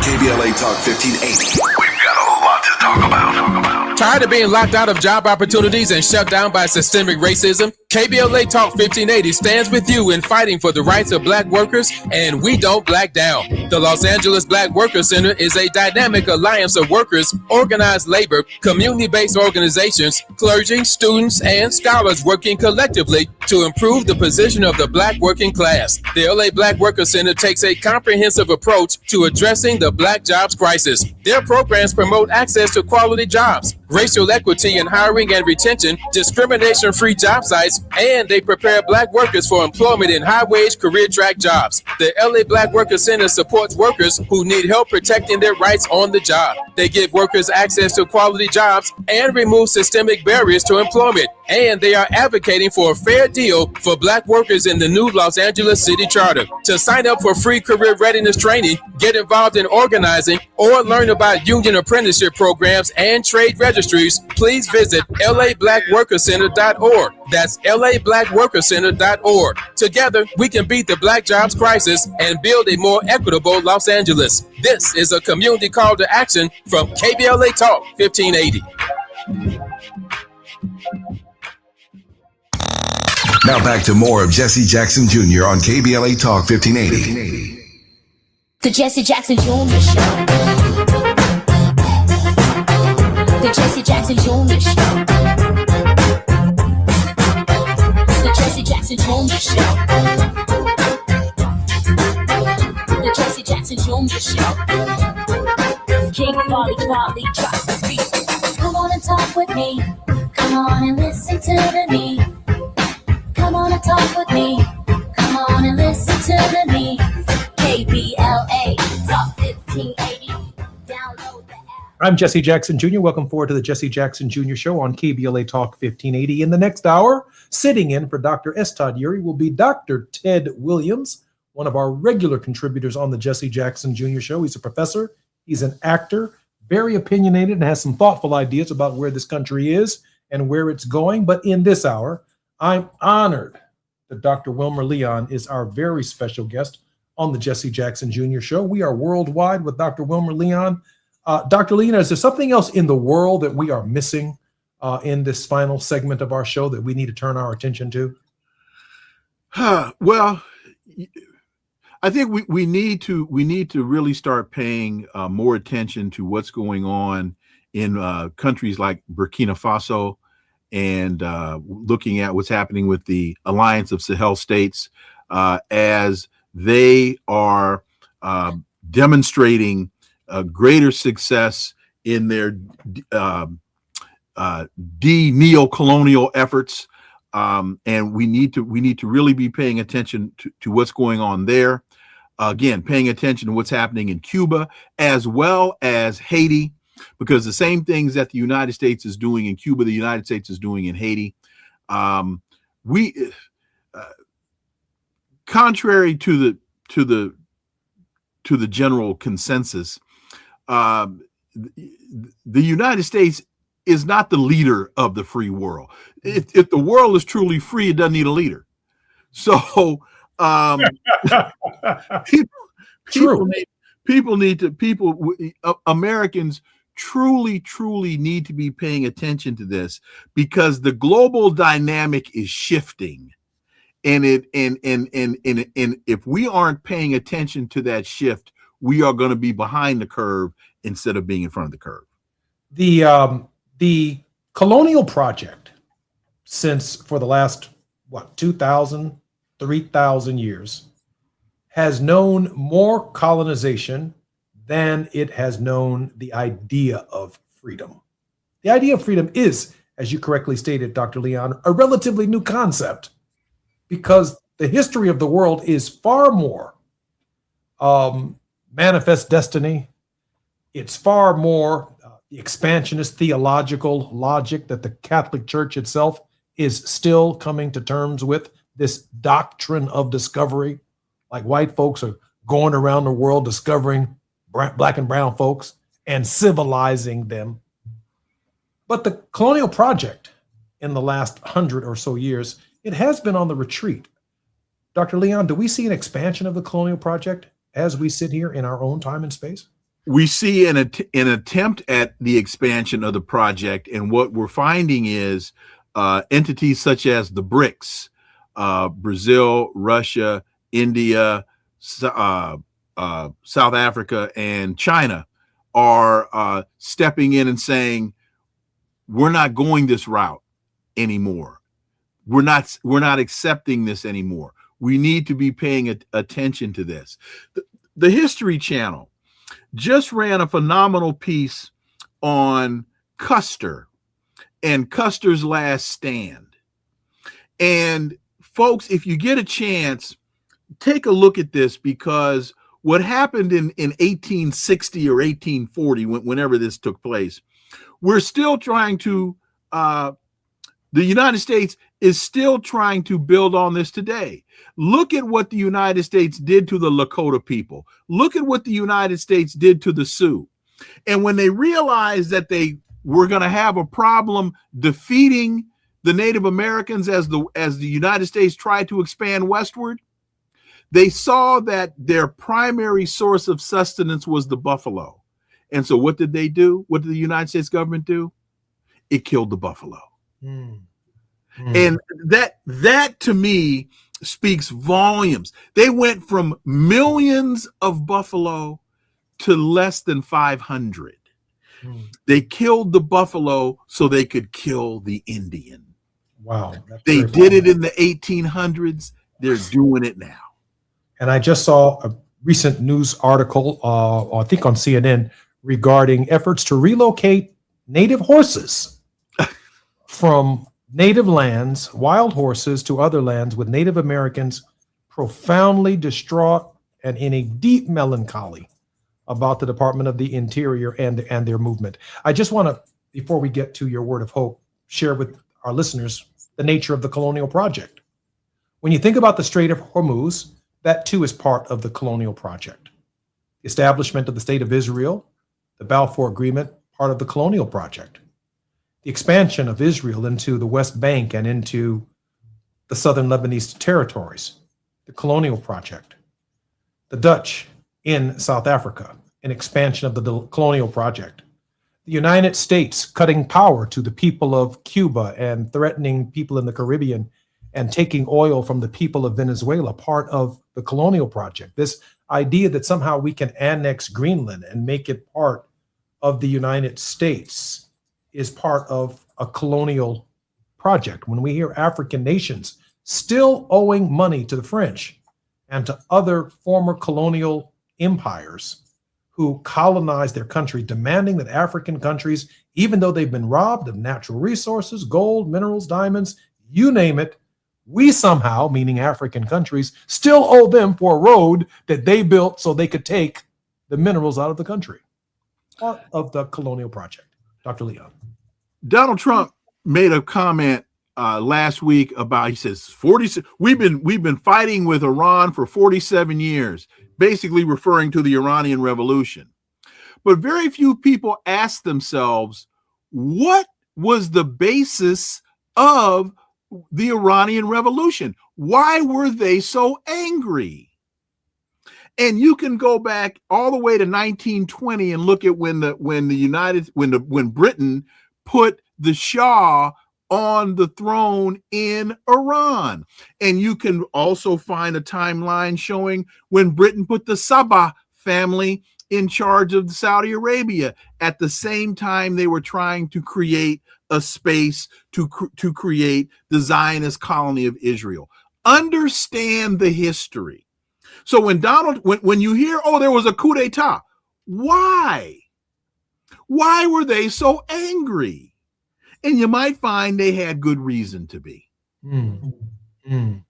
KBLA Talk 1580. We've got a lot to talk about. Tired of being locked out of job opportunities and shut down by systemic racism? KBLA Talk 1580 stands with you in fighting for the rights of black workers, and we don't black down. The Los Angeles Black Workers Center is a dynamic alliance of workers, organized labor, community-based organizations, clergy, students, and scholars working collectively to improve the position of the black working class. The LA Black Workers Center takes a comprehensive approach to addressing the black jobs crisis. Their programs promote access to quality jobs, racial equity in hiring and retention, discrimination-free job sites, schools, and they prepare Black workers for employment in high-wage career track jobs. The LA Black Worker Center supports workers who need help protecting their rights on the job. They give workers access to quality jobs and remove systemic barriers to employment. And they are advocating for a fair deal for Black workers in the new Los Angeles City Charter. To sign up for free career readiness training, get involved in organizing, or learn about union apprenticeship programs and trade registries, please visit lablackworkercenter.org. That's lablackworkercenter.org. Together, we can beat the Black jobs crisis and build a more equitable Los Angeles. This is a community call to action from KBLA Talk 1580. Now back to more of Jesse Jackson Jr. on KBLA Talk 1580. The Jesse Jackson Jr. Show. The Jesse Jackson Jr. Show. The Jesse Jackson Jr. Show. The Jesse Jackson Jr. Show. King Volley, drop the beat. Come on and talk with me. Come on and listen to the me. Come on and talk with me. Come on and listen to the me. KBLA Talk 1580. Download the app. I'm Jesse Jackson Jr. Welcome forward to the Jesse Jackson Jr. Show on KBLA Talk 1580. In the next hour, sitting in for Dr. S. Todd Urey will be Dr. Ted Williams, one of our regular contributors on the Jesse Jackson Jr. Show. He's a professor, he's an actor, very opinionated, and has some thoughtful ideas about where this country is and where it's going. But in this hour, I'm honored that Dr. Wilmer Leon is our very special guest on the Jesse Jackson Jr. Show. We are worldwide with Dr. Wilmer Leon. Dr. Leon, is there something else in the world that we are missing in this final segment of our show that we need to turn our attention to? Well, I think we need to really start paying more attention to what's going on in countries like Burkina Faso, and looking at what's happening with the Alliance of Sahel States as they are demonstrating greater success in their de-neocolonial efforts, and we need to really be paying attention to what's going on there. Again, paying attention to what's happening in Cuba as well as Haiti, because the same things that the United States is doing in Cuba, the United States is doing in Haiti. Contrary to the general consensus, the United States is not the leader of the free world. If the world is truly free, it doesn't need a leader. So Americans truly need to be paying attention to this, because the global dynamic is shifting, and if we aren't paying attention to that shift, we are going to be behind the curve instead of being in front of the curve. The colonial project, since for the last 2,000, 3,000 years, has known more colonization than it has known the idea of freedom. The idea of freedom is, as you correctly stated, Dr. Leon, a relatively new concept, because the history of the world is far more manifest destiny. It's far more the expansionist theological logic that the Catholic Church itself is still coming to terms with, this doctrine of discovery. Like white folks are going around the world discovering Black and brown folks and civilizing them. But the colonial project in the last 100 or so years, it has been on the retreat. Dr. Leon, do we see an expansion of the colonial project as we sit here in our own time and space? We see an attempt at the expansion of the project, and what we're finding is entities such as the BRICS, Brazil, Russia, India, South Africa, and China are stepping in and saying, we're not going this route anymore. We're not accepting this anymore. We need to be paying attention to this. The History Channel just ran a phenomenal piece on Custer and Custer's last stand. And folks, if you get a chance, take a look at this, because what happened in 1860 or 1840, whenever this took place, we're still trying to, the United States is still trying to build on this today. Look at what the United States did to the Lakota people. Look at what the United States did to the Sioux. And when they realized that they were going to have a problem defeating the Native Americans as the United States tried to expand westward, they saw that their primary source of sustenance was the buffalo. And so what did they do? What did the United States government do? It killed the buffalo. And that to me speaks volumes. They went from millions of buffalo to less than 500. They killed the buffalo so they could kill the Indian. Wow. They did it in the 1800s. They're doing it now. And I just saw a recent news article, I think on CNN, regarding efforts to relocate native horses from native lands, wild horses, to other lands, with Native Americans profoundly distraught and in a deep melancholy about the Department of the Interior and their movement. I just want to, before we get to your word of hope, share with our listeners the nature of the colonial project. When you think about the Strait of Hormuz, that too is part of the colonial project. The establishment of the State of Israel, the Balfour Agreement, part of the colonial project. The expansion of Israel into the West Bank and into the southern Lebanese territories, the colonial project. The Dutch in South Africa, an expansion of the colonial project. The United States cutting power to the people of Cuba and threatening people in the Caribbean and taking oil from the people of Venezuela, part of the colonial project. This idea that somehow we can annex Greenland and make it part of the United States is part of a colonial project. When we hear African nations still owing money to the French and to other former colonial empires who colonized their country, demanding that African countries, even though they've been robbed of natural resources, gold, minerals, diamonds, you name it, we somehow, meaning African countries, still owe them for a road that they built so they could take the minerals out of the country. Part of the colonial project. Dr. Leon. Donald Trump made a comment last week about, he says, we've been fighting with Iran for 47 years, basically referring to the Iranian Revolution. But very few people ask themselves, what was the basis of the Iranian Revolution? Why were they so angry? And you can go back all the way to 1920 and look at when Britain put the Shah on the throne in Iran. And you can also find a timeline showing when Britain put the Sabah family in charge of Saudi Arabia. At the same time, they were trying to create a space to create the Zionist colony of Israel. Understand the history. So when you hear, oh, there was a coup d'etat, why? Why were they so angry? And you might find they had good reason to be. I'm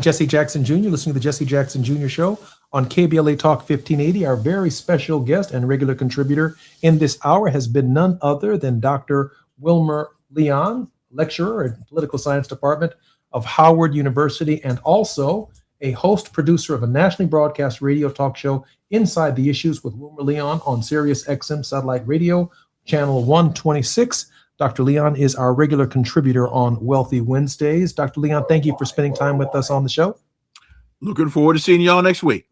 Jesse Jackson Jr., listening to the Jesse Jackson Jr. Show on KBLA Talk 1580. Our very special guest and regular contributor in this hour has been none other than Dr. Wilmer Leon, lecturer in Political Science Department of Howard University, and also a host producer of a nationally broadcast radio talk show, Inside the Issues with Wilmer Leon, on Sirius XM Satellite Radio, Channel 126. Dr. Leon is our regular contributor on Wealthy Wednesdays. Dr. Leon, thank you for spending time with us on the show. Looking forward to seeing y'all next week.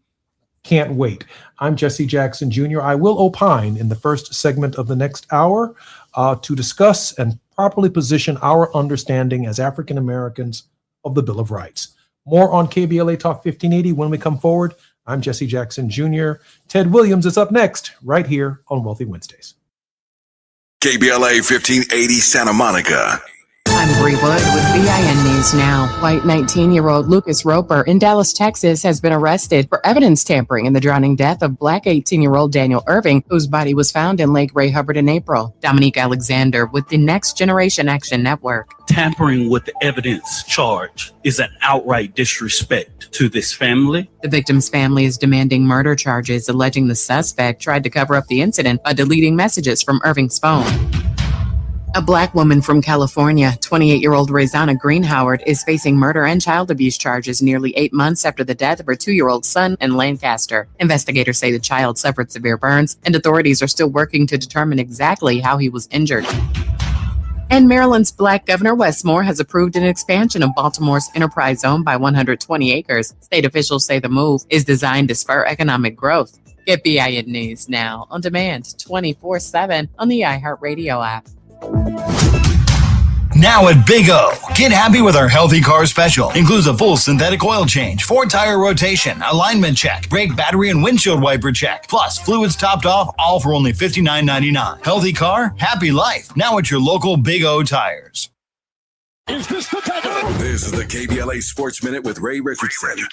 Can't wait. I'm Jesse Jackson Jr. I will opine in the first segment of the next hour to discuss and properly position our understanding as African Americans of the Bill of Rights. More on KBLA Talk 1580 when we come forward. I'm Jesse Jackson Jr. Ted Williams is up next, right here on Wealthy Wednesdays. KBLA 1580 Santa Monica. I'm Bree Wood with BIN News Now. White 19-year-old Lucas Roper in Dallas, Texas, has been arrested for evidence tampering in the drowning death of Black 18-year-old Daniel Irving, whose body was found in Lake Ray Hubbard in April. Dominique Alexander with the Next Generation Action Network. tampering with the evidence charge is an outright disrespect to this family. The victim's family is demanding murder charges, alleging the suspect tried to cover up the incident by deleting messages from Irving's phone. A Black woman from California, 28-year-old Raizana Greenhoward, is facing murder and child abuse charges nearly 8 months after the death of her 2-year-old son in Lancaster. Investigators say the child suffered severe burns, and authorities are still working to determine exactly how he was injured. And Maryland's Black Governor Wes Moore has approved an expansion of Baltimore's enterprise zone by 120 acres. State officials say the move is designed to spur economic growth. Get BIN News now on demand 24/7 on the iHeartRadio app. Now at Big O, get happy with our Healthy Car Special. Includes a full synthetic oil change, 4-tire rotation, alignment check, brake, battery, and windshield wiper check. Plus, fluids topped off, all for only $59.99. Healthy car, happy life. Now at your local Big O Tires. Is this the time? This is the KBLA Sports Minute with Ray Richardson.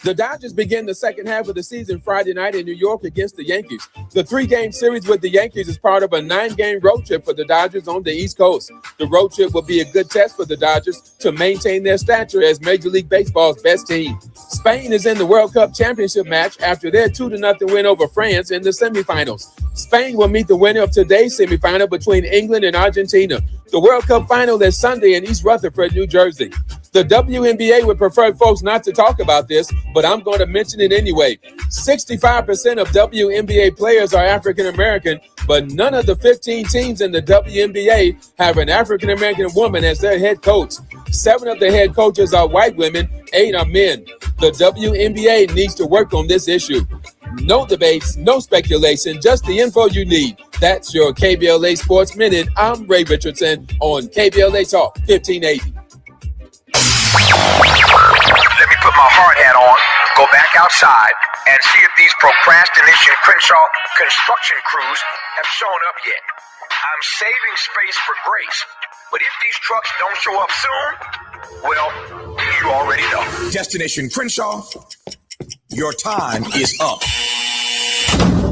The Dodgers begin the second half of the season Friday night in New York against the Yankees. The 3-game series with the Yankees is part of a 9-game road trip for the Dodgers on the East Coast. The road trip will be a good test for the Dodgers to maintain their stature as Major League Baseball's best team. Spain is in the World Cup championship match after their 2-0 win over France in the semifinals. Spain will meet the winner of today's semifinal between England and Argentina. The World Cup final is Sunday in East Rutherford, New Jersey. The WNBA would prefer folks not to talk about this, but I'm going to mention it anyway. 65% of WNBA players are African American, but none of the 15 teams in the WNBA have an African American woman as their head coach. 7 of the head coaches are white women, 8 are men. The WNBA needs to work on this issue. No debates, no speculation, just the info you need. That's your KBLA Sports Minute. I'm Ray Richardson on KBLA Talk 1580. Let me put my hard hat on, go back outside, and see if these procrastination Crenshaw construction crews have shown up yet. I'm saving space for grace, but if these trucks don't show up soon, well, you already know. Destination Crenshaw, your time is up.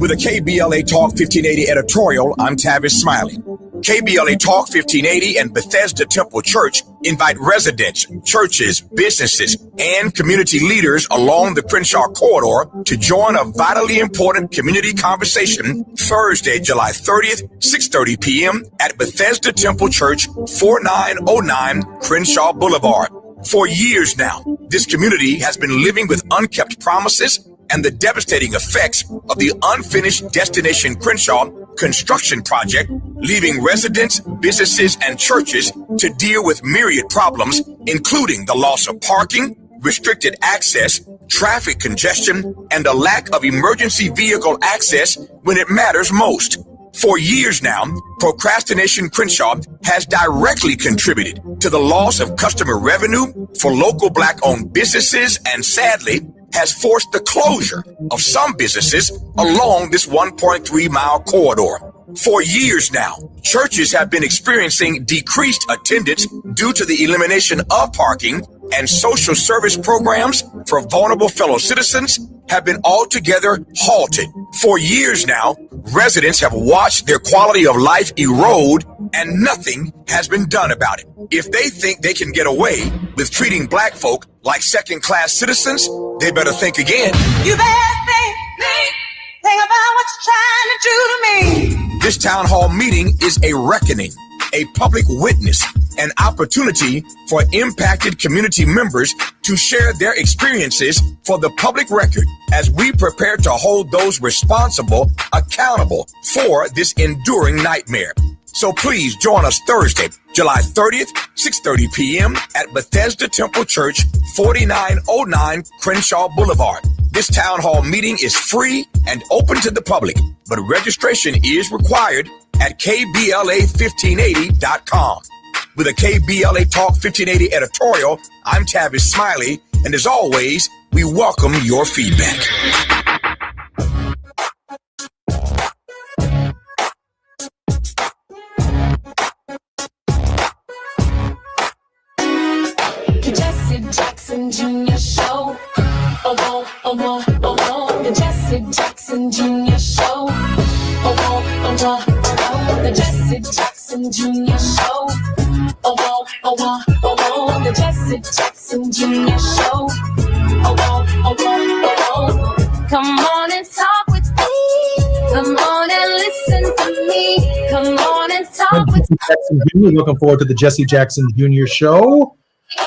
With a KBLA Talk 1580 editorial, I'm Tavis Smiley. KBLA Talk 1580 and Bethesda Temple Church invite residents, churches, businesses, and community leaders along the Crenshaw corridor to join a vitally important community conversation Thursday, July 30th, 6:30 p.m. at Bethesda Temple Church, 4909 Crenshaw Boulevard. For years now, this community has been living with unkept promises and the devastating effects of the unfinished Destination Crenshaw construction project, leaving residents, businesses, and churches to deal with myriad problems, including the loss of parking, restricted access, traffic congestion, and a lack of emergency vehicle access when it matters most. For years now, Procrastination Crenshaw has directly contributed to the loss of customer revenue for local Black-owned businesses and, sadly, has forced the closure of some businesses along this 1.3-mile corridor. For years now, churches have been experiencing decreased attendance due to the elimination of parking, and social service programs for vulnerable fellow citizens have been altogether halted. For years now, residents have watched their quality of life erode, and nothing has been done about it. If they think they can get away with treating Black folk like second-class citizens, they better think again. You better think about what you're trying to do to me. This town hall meeting is a reckoning, a public witness, an opportunity for impacted community members to share their experiences for the public record as we prepare to hold those responsible accountable for this enduring nightmare. So please join us Thursday, July 30th, 6:30 p.m. at Bethesda Temple Church, 4909 Crenshaw Boulevard. This town hall meeting is free and open to the public, but registration is required at KBLA1580.com. With a KBLA Talk 1580 editorial, I'm Tavis Smiley, and as always, we welcome your feedback. Jesse Jackson Jr. Show. The Jesse Jackson Jr. Show. The Jesse Jackson Jackson Jr. Show. Oh, oh, oh, oh, oh, oh, the Jesse Jackson Jr. Show. Oh, oh, oh, oh, oh, oh. Come on and talk with me. Come on and listen to me. Come on and talk with me. Jackson Jr. Looking forward to the Jesse Jackson Jr. Show.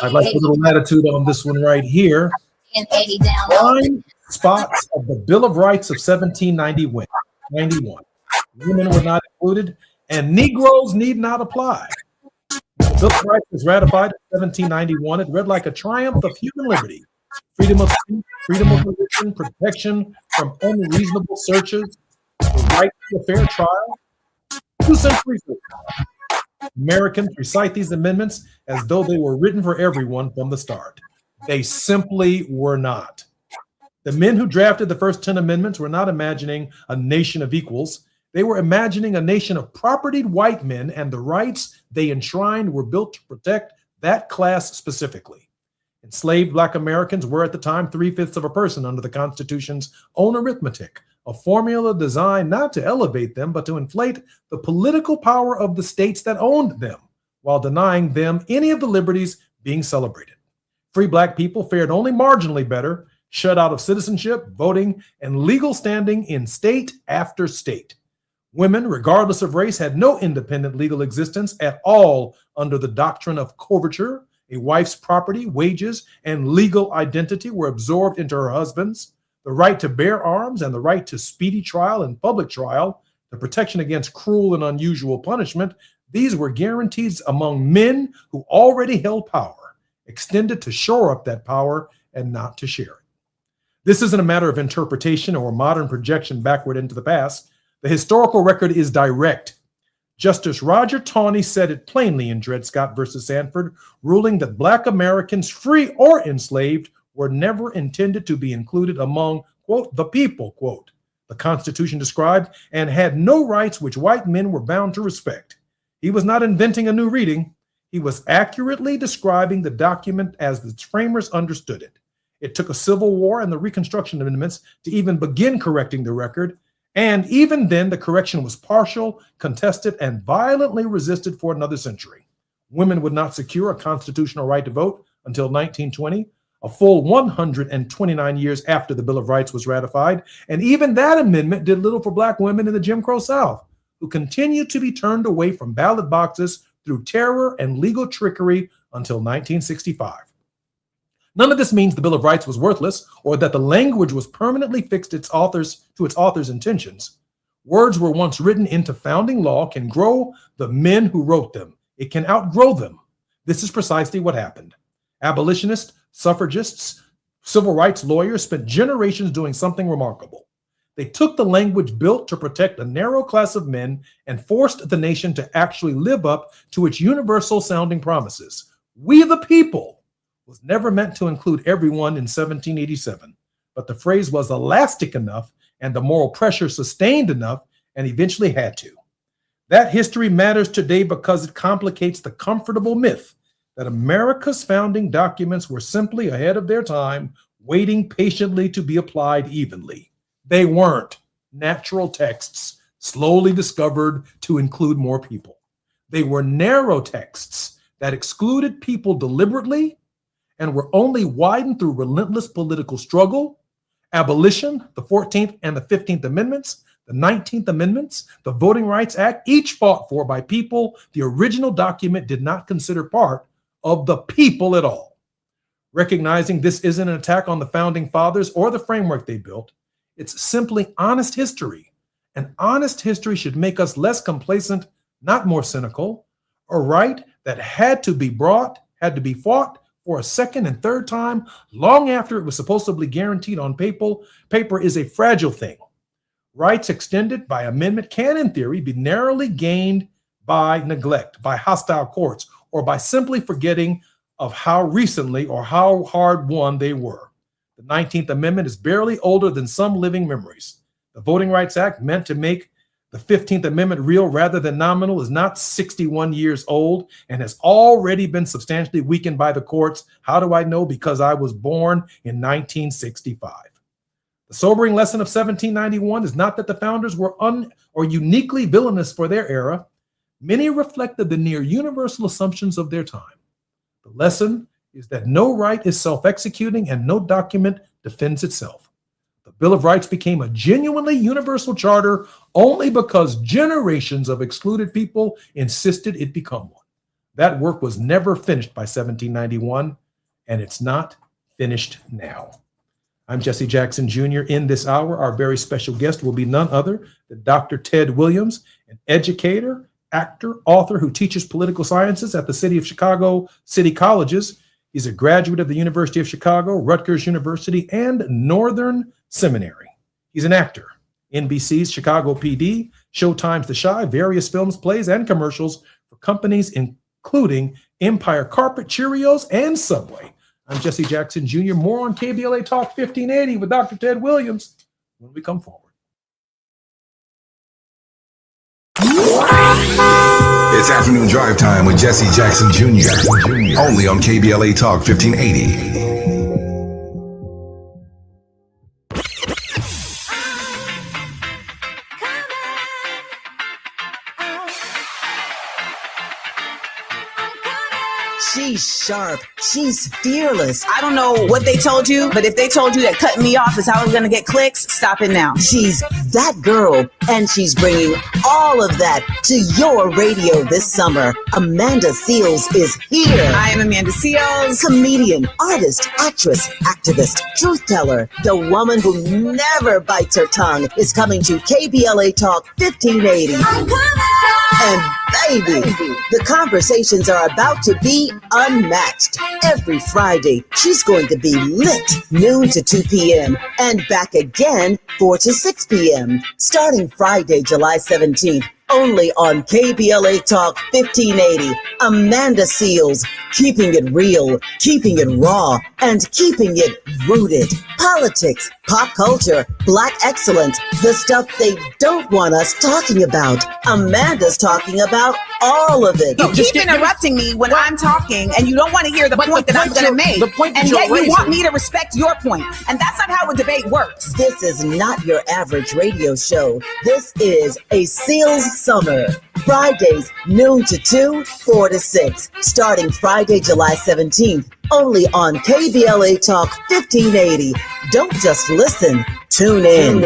I'd like a little latitude on this one right here. 9 spots of the Bill of Rights of 1791. Women were not included, and Negroes need not apply. The Bill of Rights was ratified in 1791. It read like a triumph of human liberty, freedom of speech, freedom of religion, protection from unreasonable searches, the right to a fair trial. 2 centuries ago, Americans recite these amendments as though they were written for everyone from the start. They simply were not. The men who drafted the first 10 amendments were not imagining a nation of equals. They were imagining a nation of propertied white men, and the rights they enshrined were built to protect that class specifically. Enslaved Black Americans were at the time 3/5 of a person under the Constitution's own arithmetic, a formula designed not to elevate them, but to inflate the political power of the states that owned them, while denying them any of the liberties being celebrated. Free Black people fared only marginally better, shut out of citizenship, voting, and legal standing in state after state. Women, regardless of race, had no independent legal existence at all under the doctrine of coverture. A wife's property, wages, and legal identity were absorbed into her husband's. The right to bear arms and the right to speedy trial and public trial, the protection against cruel and unusual punishment, these were guarantees among men who already held power, extended to shore up that power and not to share it. This isn't a matter of interpretation or modern projection backward into the past. The historical record is direct. Justice Roger Taney said it plainly in Dred Scott versus Sanford, ruling that Black Americans, free or enslaved, were never intended to be included among, quote, the people, quote, the Constitution described, and had no rights which white men were bound to respect. He was not inventing a new reading. He was accurately describing the document as its framers understood it. It took a civil war and the Reconstruction Amendments to even begin correcting the record, and even then the correction was partial, contested, and violently resisted for another century. Women would not secure a constitutional right to vote until 1920, a full 129 years after the Bill of Rights was ratified, and even that amendment did little for Black women in the Jim Crow South, who continued to be turned away from ballot boxes through terror and legal trickery until 1965. None of this means the Bill of Rights was worthless or that the language was permanently fixed to its author's intentions. Words were once written into founding law can grow the men who wrote them. It can outgrow them. This is precisely what happened. Abolitionists, suffragists, civil rights lawyers spent generations doing something remarkable. They took the language built to protect a narrow class of men and forced the nation to actually live up to its universal sounding promises. We the people was never meant to include everyone in 1787, but the phrase was elastic enough and the moral pressure sustained enough and eventually had to. That history matters today because it complicates the comfortable myth that America's founding documents were simply ahead of their time, waiting patiently to be applied evenly. They weren't natural texts slowly discovered to include more people. They were narrow texts that excluded people deliberately and were only widened through relentless political struggle. Abolition, the 14th and the 15th Amendments, the 19th Amendments, the Voting Rights Act, each fought for by people the original document did not consider part of the people at all. Recognizing this isn't an attack on the founding fathers or the framework they built, it's simply honest history. And honest history should make us less complacent, not more cynical. A right that had to be fought for a second and third time long after it was supposedly guaranteed on paper is a fragile thing. Rights extended by amendment can, in theory, be narrowly gained by neglect, by hostile courts, or by simply forgetting of how recently or how hard won they were. The 19th Amendment is barely older than some living memories. The Voting Rights Act, meant to make the 15th Amendment real rather than nominal, is not 61 years old and has already been substantially weakened by the courts. How do I know? Because I was born in 1965. The sobering lesson of 1791 is not that the founders were uniquely villainous for their era. Many reflected the near universal assumptions of their time. The lesson is that no right is self-executing and no document defends itself. The Bill of Rights became a genuinely universal charter only because generations of excluded people insisted it become one. That work was never finished by 1791, and it's not finished now. I'm Jesse Jackson Jr. In this hour, our very special guest will be none other than Dr. Ted Williams, an educator, actor, author who teaches political sciences at the City of Chicago City Colleges. He's a graduate of the University of Chicago, Rutgers University, and Northern Seminary. He's an actor, NBC's Chicago PD, Showtime's The Chi, various films, plays, and commercials for companies including Empire Carpet, Cheerios, and Subway. I'm Jesse Jackson Jr. More on KBLA Talk 1580 with Dr. Ted Williams when we come forward. It's afternoon drive time with Jesse Jackson Jr. Only on KBLA Talk 1580. She's sharp. She's fearless. I don't know what they told you, but if they told you that cutting me off is how I'm going to get clicks, stop it now. She's that girl, and she's bringing all of that to your radio this summer. Amanda Seales is here. I am Amanda Seales. Comedian, artist, actress, activist, truth teller. The woman who never bites her tongue is coming to KBLA Talk 1580. I'm coming! And baby, the conversations are about to be unmatched. Every Friday, she's going to be lit noon to 2 p.m. and back again 4 to 6 p.m. starting Friday, July 17th. Only on KBLA Talk 1580. Amanda Seales, keeping it real, keeping it raw, and keeping it rooted. Politics, pop culture, Black excellence, the stuff they don't want us talking about. Amanda's talking about all of it. You keep interrupting me when I'm talking, and you don't want to hear the point that I'm going to make. And yet you want me to respect your point. And that's not how a debate works. This is not your average radio show. This is a Seales Summer. Fridays, noon to 2, 4 to 6. Starting Friday, July 17th. Only on KBLA Talk 1580. Don't just listen. Tune in.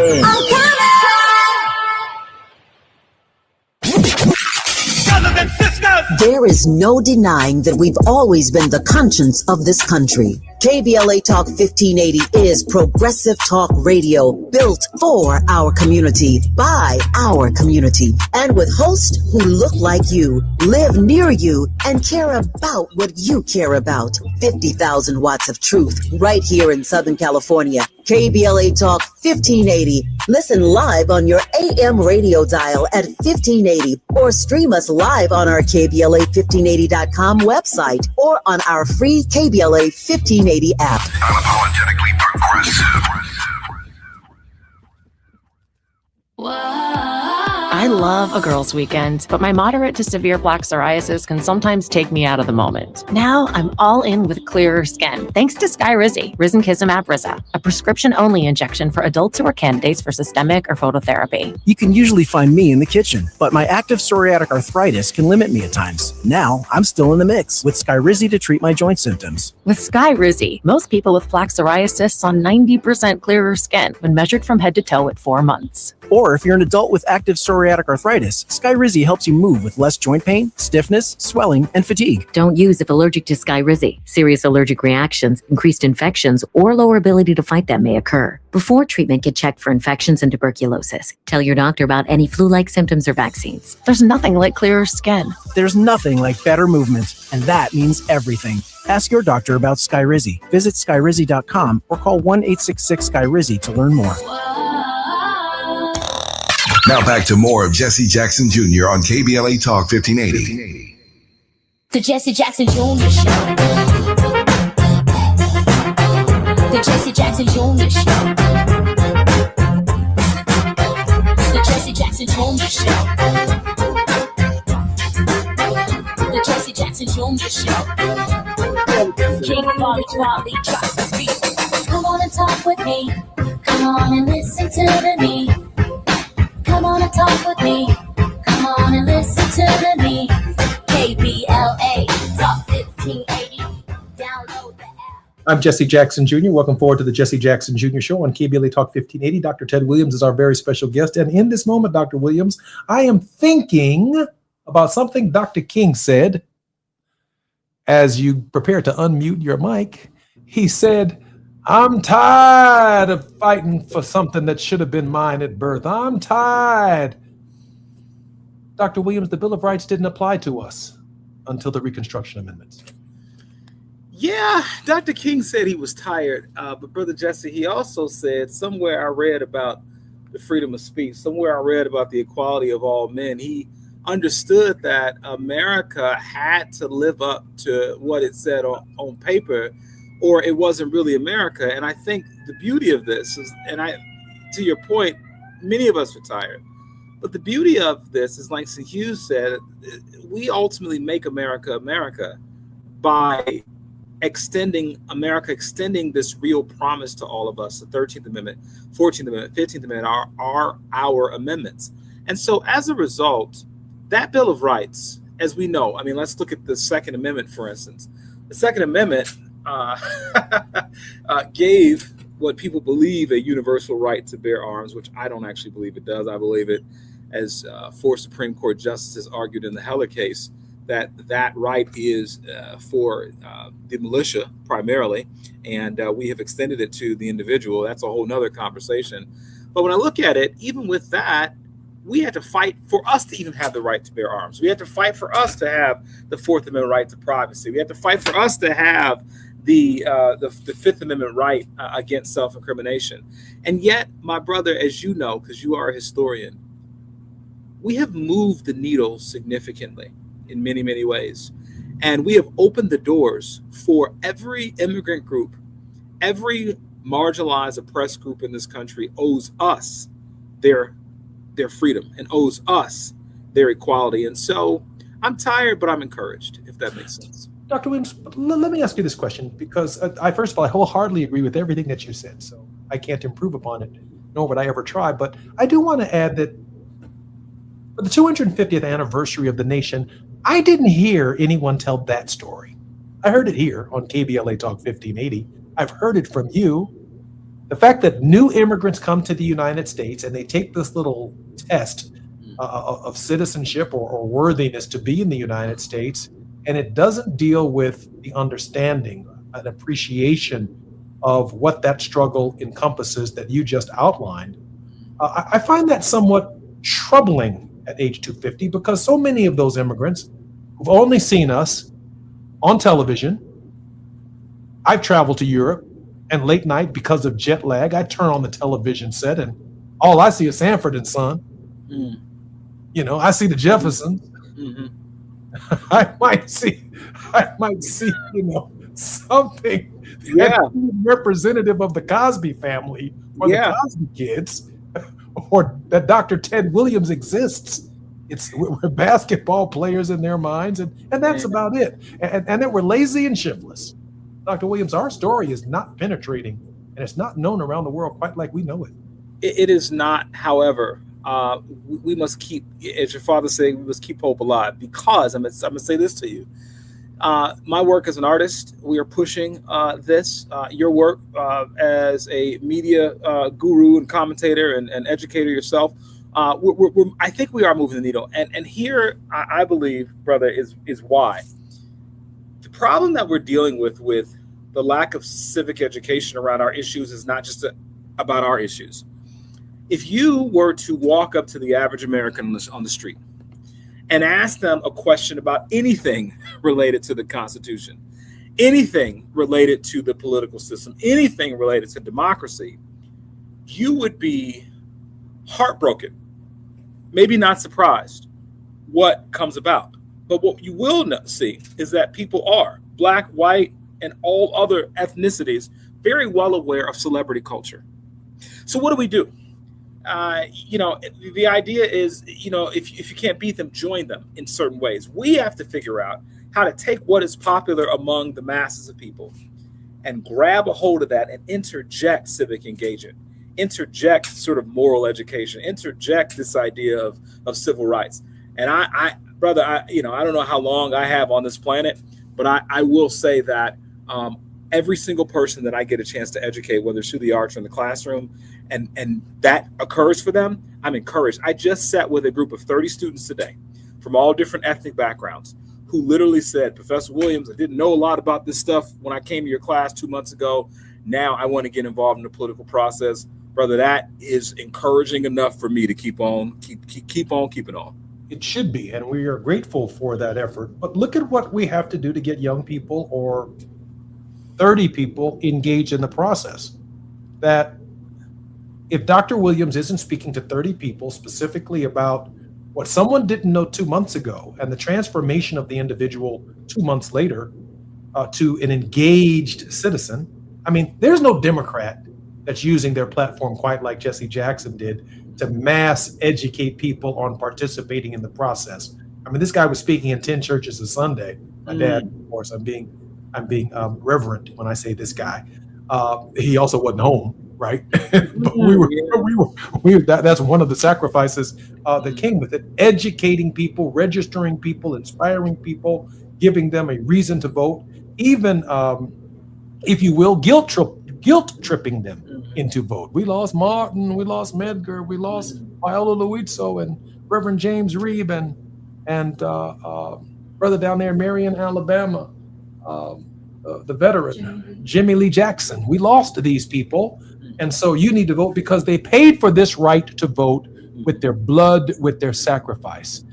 There is no denying that we've always been the conscience of this country. KBLA Talk 1580 is progressive talk radio built for our community, by our community, and with hosts who look like you, live near you, and care about what you care about. 50,000 watts of truth right here in Southern California. KBLA Talk 1580. Listen live on your AM radio dial at 1580 or stream us live on our KBLA1580.com website or on our free KBLA 1580 app. Unapologetically progressive. I love a girls' weekend, but my moderate to severe plaque psoriasis can sometimes take me out of the moment. Now I'm all in with clearer skin, thanks to Skyrizi, Risankizumab Risa, a prescription-only injection for adults who are candidates for systemic or phototherapy. You can usually find me in the kitchen, but my active psoriatic arthritis can limit me at times. Now I'm still in the mix with Skyrizi to treat my joint symptoms. With Skyrizi, most people with plaque psoriasis saw 90% clearer skin when measured from head to toe at 4 months. Or if you're an adult with active psoriatic arthritis, Skyrizi helps you move with less joint pain, stiffness, swelling, and fatigue. Don't use if allergic to Skyrizi. Serious allergic reactions, increased infections, or lower ability to fight them may occur. Before treatment, get checked for infections and tuberculosis. Tell your doctor about any flu-like symptoms or vaccines. There's nothing like clearer skin. There's nothing like better movement, and that means everything. Ask your doctor about Skyrizi. Visit Skyrizi.com or call 1-866-SKYRIZI to learn more. Now back to more of Jesse Jackson Jr. on KBLA Talk 1580. The Jesse Jackson Jr. Show. The Jesse Jackson Jr. Show. The Jesse Jackson Jr. Show. The Jesse Jackson Jr. Show. King Quality drops the beat. Come on and talk with me. Come on and listen to me. Come on and talk with me. Come on and listen to me. I'm Jesse Jackson Jr. Welcome forward to the Jesse Jackson Jr. Show on KBLA Talk 1580. Dr. Ted Williams is our very special guest. And in this moment, Dr. Williams, I am thinking about something Dr. King said as you prepare to unmute your mic. He said, I'm tired of fighting for something that should have been mine at birth. I'm tired. Dr. Williams, the Bill of Rights didn't apply to us until the Reconstruction Amendments. Yeah, Dr. King said he was tired, but Brother Jesse, he also said, somewhere I read about the freedom of speech, somewhere I read about the equality of all men. He understood that America had to live up to what it said on paper, or it wasn't really America. And I think the beauty of this is, to your point, many of us are tired, but the beauty of this is, like Langston Hughes said, we ultimately make America America by extending this real promise to all of us. The 13th Amendment, 14th Amendment, 15th Amendment are our amendments. And so as a result, that Bill of Rights, as we know, I mean, let's look at the Second Amendment, for instance. The Second Amendment gave what people believe a universal right to bear arms, which I don't actually believe it does. I believe it, as four Supreme Court justices argued in the Heller case, that right is for the militia primarily, and we have extended it to the individual. That's a whole nother conversation. But when I look at it, even with that, we had to fight for us to even have the right to bear arms. We had to fight for us to have the Fourth Amendment right to privacy. We had to fight for us to have the Fifth Amendment right against self-incrimination. And yet, my brother, as you know, because you are a historian, we have moved the needle significantly in many, many ways. And we have opened the doors for every immigrant group, every marginalized, oppressed group in this country owes us their freedom and owes us their equality. And so I'm tired, but I'm encouraged, if that makes sense. Dr. Williams, let me ask you this question, because first of all, I wholeheartedly agree with everything that you said. So I can't improve upon it, nor would I ever try. But I do want to add that for the 250th anniversary of the nation, I didn't hear anyone tell that story. I heard it here on KBLA Talk 1580. I've heard it from you. The fact that new immigrants come to the United States and they take this little test of citizenship or worthiness to be in the United States, and it doesn't deal with the understanding and appreciation of what that struggle encompasses that you just outlined. I find that somewhat troubling at age 250, because so many of those immigrants who've only seen us on television. I've traveled to Europe, and late night, because of jet lag, I turn on the television set and all I see is Sanford and Son. You know, I see the Jeffersons. I might see, you know, something representative of the Cosby family or the Cosby kids, or that Dr. Ted Williams exists. We're basketball players in their minds, and that's about it. And that we're lazy and shiftless. Dr. Williams, our story is not penetrating, and it's not known around the world quite like we know it. It is not, however, we must keep, as your father said, we must keep hope alive, because I'm going to say this to you. My work as an artist, we are pushing this. Your work as a media guru and commentator and educator yourself, I think we are moving the needle. And here, I believe, brother, is why. The problem that we're dealing with the lack of civic education around our issues is not just about our issues. If you were to walk up to the average American on the street and ask them a question about anything related to the Constitution, anything related to the political system, anything related to democracy, you would be heartbroken, maybe not surprised what comes about. But what you will see is that people are, Black, white, and all other ethnicities, very well aware of celebrity culture. So what do? The idea is, if you can't beat them, join them in certain ways. We have to figure out how to take what is popular among the masses of people and grab a hold of that and interject civic engagement, interject sort of moral education, interject this idea of civil rights. And brother, I don't know how long I have on this planet, but I will say that every single person that I get a chance to educate, whether it's through the arts or in the classroom, and that occurs for them, I'm encouraged. I just sat with a group of 30 students today from all different ethnic backgrounds who literally said, Professor Williams, I didn't know a lot about this stuff when I came to your class 2 months ago. Now I want to get involved in the political process. Brother, that is encouraging enough for me to keep on keeping on. It should be, and we are grateful for that effort. But look at what we have to do to get young people or 30 people engaged in the process. That if Dr. Williams isn't speaking to 30 people specifically about what someone didn't know 2 months ago and the transformation of the individual 2 months later to an engaged citizen, I mean, there's no Democrat that's using their platform quite like Jesse Jackson did to mass educate people on participating in the process. I mean, this guy was speaking in 10 churches a Sunday. My dad, of course, I'm being reverent when I say this guy. He also wasn't home, right? But that's one of the sacrifices that came with it. Educating people, registering people, inspiring people, giving them a reason to vote, even, if you will, guilt tripping them into vote. We lost Martin, we lost Medgar, we lost Viola Luizzo and Reverend James Reeb and brother down there in Marion, Alabama, the veteran, Jimmy Lee Jackson. We lost these people. And so you need to vote because they paid for this right to vote with their blood, with their sacrifice.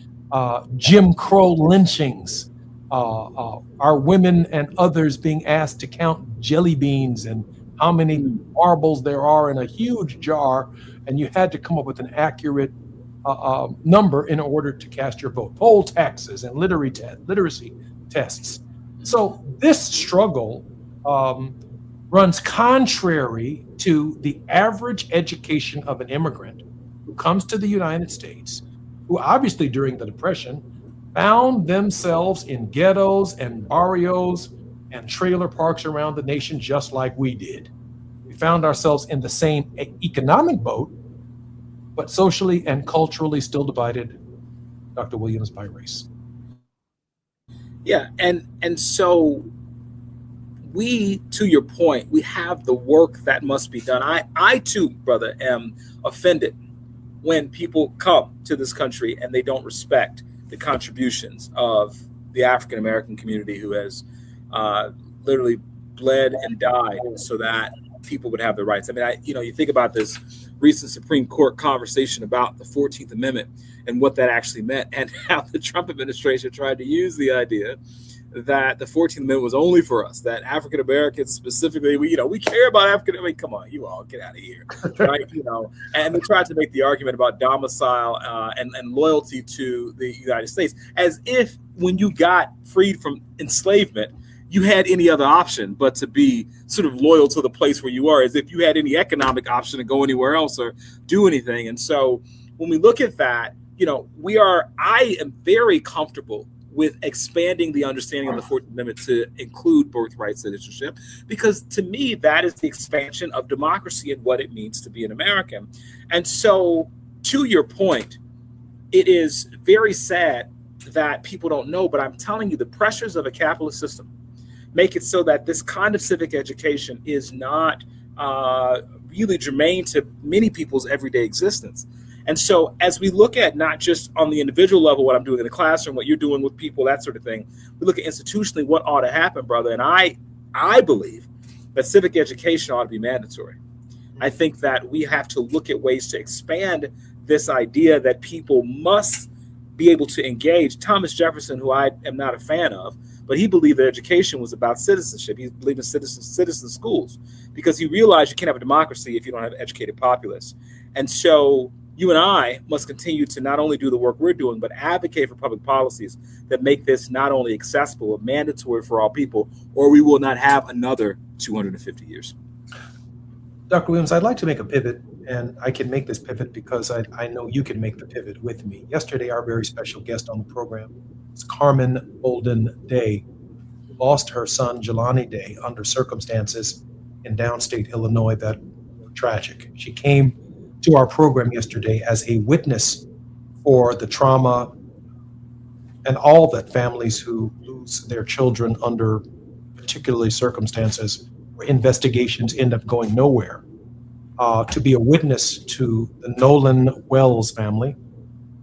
Jim Crow lynchings, our women and others being asked to count jelly beans and how many marbles there are in a huge jar, and you had to come up with an accurate number in order to cast your vote. Poll taxes and literacy tests. So this struggle runs contrary to the average education of an immigrant who comes to the United States, who obviously during the Depression found themselves in ghettos and barrios and trailer parks around the nation just like we did. We found ourselves in the same economic boat, but socially and culturally still divided, Dr. Williams, by race. Yeah, and so we, to your point, we have the work that must be done. I too, brother, am offended when people come to this country and they don't respect the contributions of the African American community who has literally bled and died so that people would have the rights. I mean, you think about this recent Supreme Court conversation about the 14th Amendment and what that actually meant, and how the Trump administration tried to use the idea that the 14th Amendment was only for us, that African Americans specifically, we care about African. I mean, come on, you all get out of here, right? And they tried to make the argument about domicile and loyalty to the United States, as if when you got freed from enslavement, you had any other option but to be sort of loyal to the place where you are, as if you had any economic option to go anywhere else or do anything. And so when we look at that, I am very comfortable with expanding the understanding of the 14th Amendment to include birthright citizenship, because to me, that is the expansion of democracy and what it means to be an American. And so to your point, it is very sad that people don't know, but I'm telling you, the pressures of a capitalist system make it so that this kind of civic education is not really germane to many people's everyday existence. And so as we look at not just on the individual level, what I'm doing in the classroom, what you're doing with people, that sort of thing, we look at institutionally what ought to happen, brother. And I believe that civic education ought to be mandatory. I think that we have to look at ways to expand this idea that people must be able to engage. Thomas Jefferson, who I am not a fan of, but he believed that education was about citizenship. He believed in citizen schools, because he realized you can't have a democracy if you don't have an educated populace. And so you and I must continue to not only do the work we're doing, but advocate for public policies that make this not only accessible, but mandatory for all people, or we will not have another 250 years. Dr. Williams, I'd like to make a pivot, and I can make this pivot because I know you can make the pivot with me. Yesterday, our very special guest on the program was Carmen Bolden Day, who lost her son, Jelani Day, under circumstances in downstate Illinois that were tragic. She came to our program yesterday as a witness for the trauma and all that families who lose their children under particularly circumstances where investigations end up going nowhere. To be a witness to the Nolan Wells family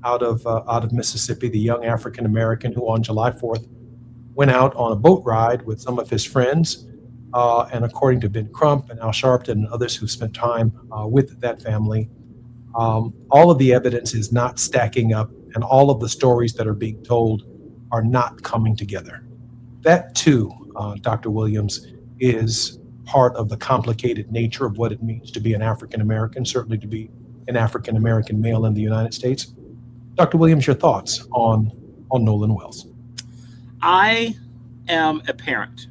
out of Mississippi, the young African American who on July 4th went out on a boat ride with some of his friends, and according to Ben Crump and Al Sharpton and others who spent time with that family, all of the evidence is not stacking up, and all of the stories that are being told are not coming together. That too, Dr. Williams, is part of the complicated nature of what it means to be an African American, certainly to be an African American male in the United States. Dr. Williams, your thoughts on Nolan Wells? I am a parent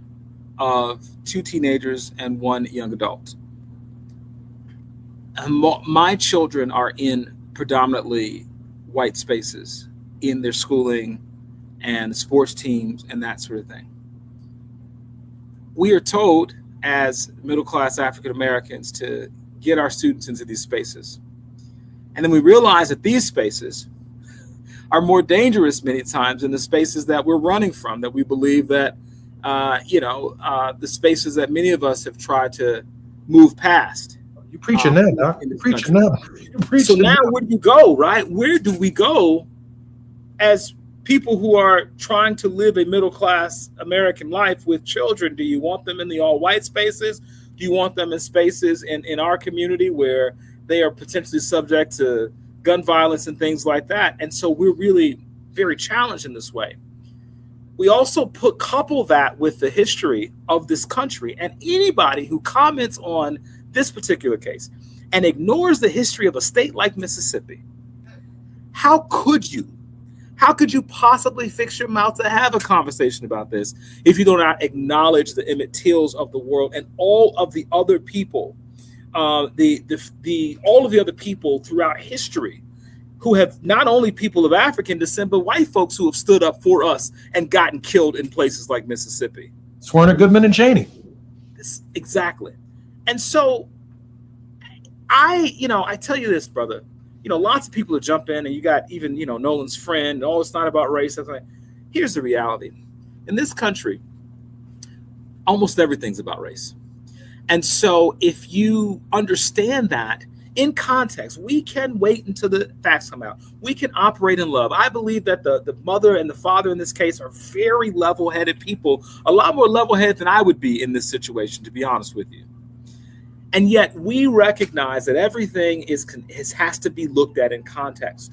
of 2 teenagers and 1 young adult. My children are in predominantly white spaces in their schooling and sports teams and that sort of thing. We are told as middle-class African Americans to get our students into these spaces. And then we realize that these spaces are more dangerous many times than the spaces that we're running from, that we believe that, the spaces that many of us have tried to move past. You preaching that, Doc. You're preaching that. So now where do you go, right? Where do we go as people who are trying to live a middle-class American life with children? Do you want them in the all-white spaces? Do you want them in spaces in our community where they are potentially subject to gun violence and things like that? And so we're really very challenged in this way. We also couple that with the history of this country, and anybody who comments on this particular case and ignores the history of a state like Mississippi, how could you possibly fix your mouth to have a conversation about this if you do not acknowledge the Emmett Tills of the world and all of the other people, all of the other people throughout history who have not only people of African descent, but white folks who have stood up for us and gotten killed in places like Mississippi. Swerner Goodman and Cheney. Exactly. And so I tell you this, brother, lots of people who jump in, and you got even, Nolan's friend, it's not about race. Here's the reality. In this country, almost everything's about race. And so if you understand that in context, we can wait until the facts come out. We can operate in love. I believe that the mother and the father in this case are very level-headed people, a lot more level-headed than I would be in this situation, to be honest with you. And yet we recognize that everything has to be looked at in context.